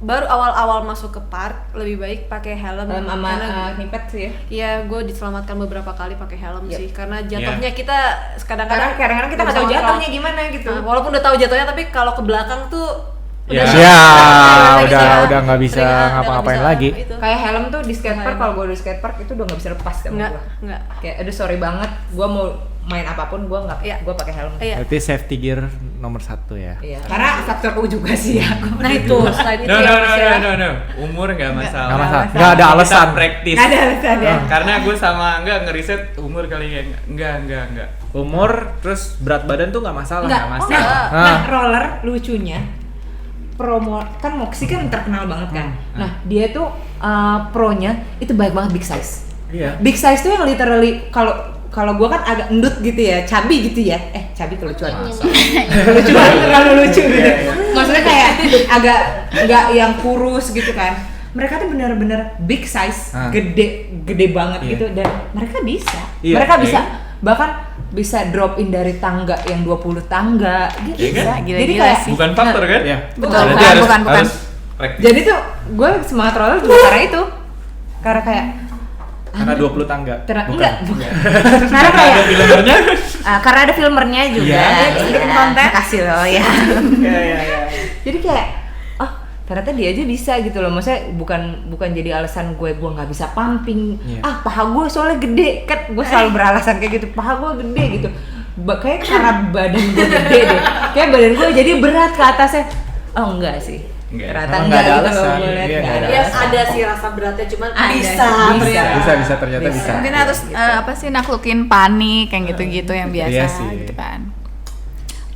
baru awal-awal masuk ke park lebih baik pakai helm. Sama Karena knipet sih ya. iya, gue diselamatkan beberapa kali pakai helm Yep. sih, karena jatuhnya kita Karena kadang-kadang kadang-kadang kita nggak tahu bisa jatuhnya kontrol. gimana gitu. Nah, walaupun udah tahu jatuhnya, tapi kalau ke belakang tuh Ya. Ya, gitu udah nggak bisa Udah nggak ngapa-ngapain bisa lagi. itu. Kayak helm tuh di skatepark, Bahaya. kalau gue di skatepark itu udah nggak bisa lepas sama Nggak, gue. nggak. Kayak aduh sorry banget, gue mau main apapun gue nggak, Iya. gue pakai helm. Iya. Berarti safety gear nomor 1 ya. Iya. Karena faktor U juga sih ya. Nah itu selain itu No, yang bisa no. Umur nggak masalah. Nggak masalah. masalah. Nggak ada Kita alasan. praktis. Nggak ada alasan ya. Karena gue sama ngeriset umur kali ya. Enggak. Umur terus berat badan tuh nggak masalah. Enggak, nggak oh, masalah. enggak. Ah. Nah, roller lucunya promo kan Moxie kan terkenal banget kan. Nah, dia tuh pro-nya itu banyak banget big size. Iya. Big size tuh yang literally kalau gua kan agak endut gitu ya, cabi gitu ya. Cabi kelucuan. Kelucuan terlalu lucu gitu. Maksudnya kayak agak nggak yang kurus gitu kan. Mereka tuh benar-benar big size, gede banget Iya. gitu dan mereka bisa. Iya. Mereka bisa bahkan bisa drop in dari tangga yang 20 tangga gitu. Iya kan? Gila, Jadi gila kayak sih. Bukan faktor kan? Iya. Betul, Berarti bukan, harus, bukan. harus praktis. jadi tuh gue semangat roller juga karena itu. Karena kayak Karena 20 tangga. enggak. Karena kayak Ada filmernya? karena ada filmernya juga. Iya. Bikin konten. Kasih loh ya. Iya. Jadi kayak ternyata dia aja bisa gitu loh. Maksudnya bukan jadi alasan gue nggak bisa pumping. Iya. Paha gue soalnya gede kan, gue selalu beralasan kayak gitu. Paha gue gede gitu. Kayak karena badan gue gede deh. Kayak badan gue jadi berat ke atasnya. Oh enggak sih. Enggak. Ternyata Emang enggak nggak ada gitu alasan. loh gue liat, Iya, nggak nggak ada ada Ya alasan. ada sih rasa beratnya, cuman Ada, bisa bisa. Bisa ternyata bisa. Mungkin harus apa sih naklukin panik kayak gitu-gitu yang biasa Iya sih. gitu kan.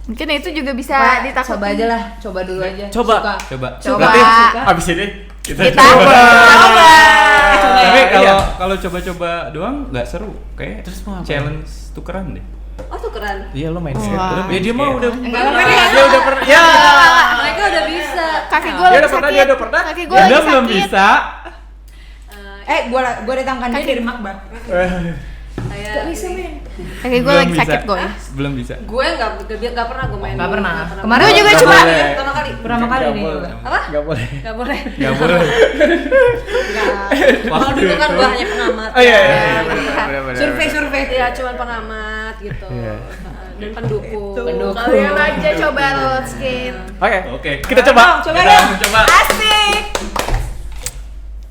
Mungkin itu juga bisa Coba ditaklukin. aja lah, coba dulu aja. Coba. Suka. Coba. Coba. Berarti abis ini kita Kita coba. coba. Tapi Iya. kalau coba-coba doang nggak seru. Kayak Terus mau apa? challenge tukeran deh. Oh tuh keren. Iya lo main skate. Wah. Ya dia mah udah. Enggak, Dia udah pernah. Ya. Mereka udah bisa. Kaki gue Dia lagi udah pernah. sakit. Dia udah pernah. Kaki gue Dia lagi belum sakit. bisa. Gua datangkan dia dari Makbar. Kayak Kaki gue lagi sakit gue. Belum bisa. gue nggak pernah gue main. Nggak pernah. Nggak Kemarin Gue juga Nggak cuma boleh. Pertama kali. Pertama kali Nggak nih. boleh. Apa? Nggak boleh. Nggak boleh. Nggak boleh. Kalau dulu kan gue hanya pengamat. Oh iya. kan. Benar-benar. Survei. Iya, cuman pengamat gitu. Iya. Dan pendukung. Kalian aja coba roller skate. Oke. Oke. Kita coba. Coba Kita dong. mencoba. Asik.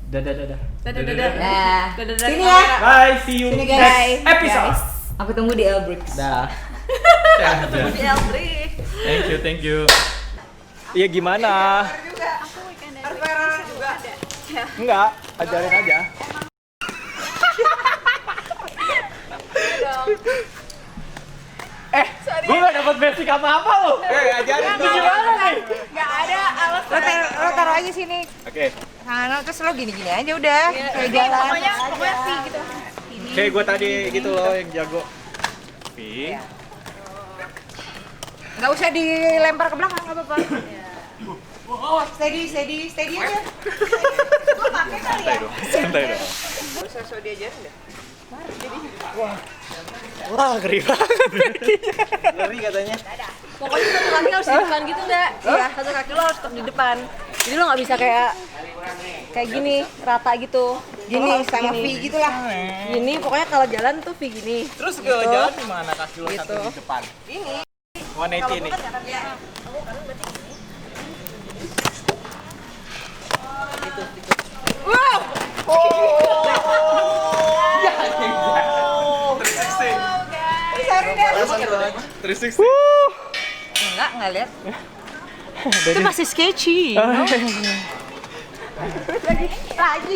Dadah. Dadah. Nah, Dadah. sini ya. Bye. See you Sini, next guys. episode. Aku tunggu di Elbricks. Dah. Di Elbri. Thank you. Iya gimana? Enggak, ajarin aja. Gue gak dapet basic apa-apa loh. Ajarin dong. Gimana nih? Gak ada alasan. Lo taruh aja sini. Oke. Nah, terus lo gini-gini aja udah. Kayak jalan. Pokoknya sih gitu. Kayak gue tadi gitu loh yang jago. Pi. Nggak usah dilempar ke belakang, nggak apa-apa. Steady aja. Gue pakai kali ya. Santai dong. Nggak usah so diajarin deh. Wah, ngeri banget. Ngeri katanya. Pokoknya satu kaki harus di depan gitu enggak? Iya, satu kaki lo harus tetap di depan. Jadi lo nggak bisa kayak gini, rata gitu. Gini sama V gitu lah. Gini, pokoknya kalau jalan tuh V gini. Terus kalau jalan gimana kaki lo satu di depan? Ini. 180 nih. Enggak lihat. Itu masih sketchy. Lagi.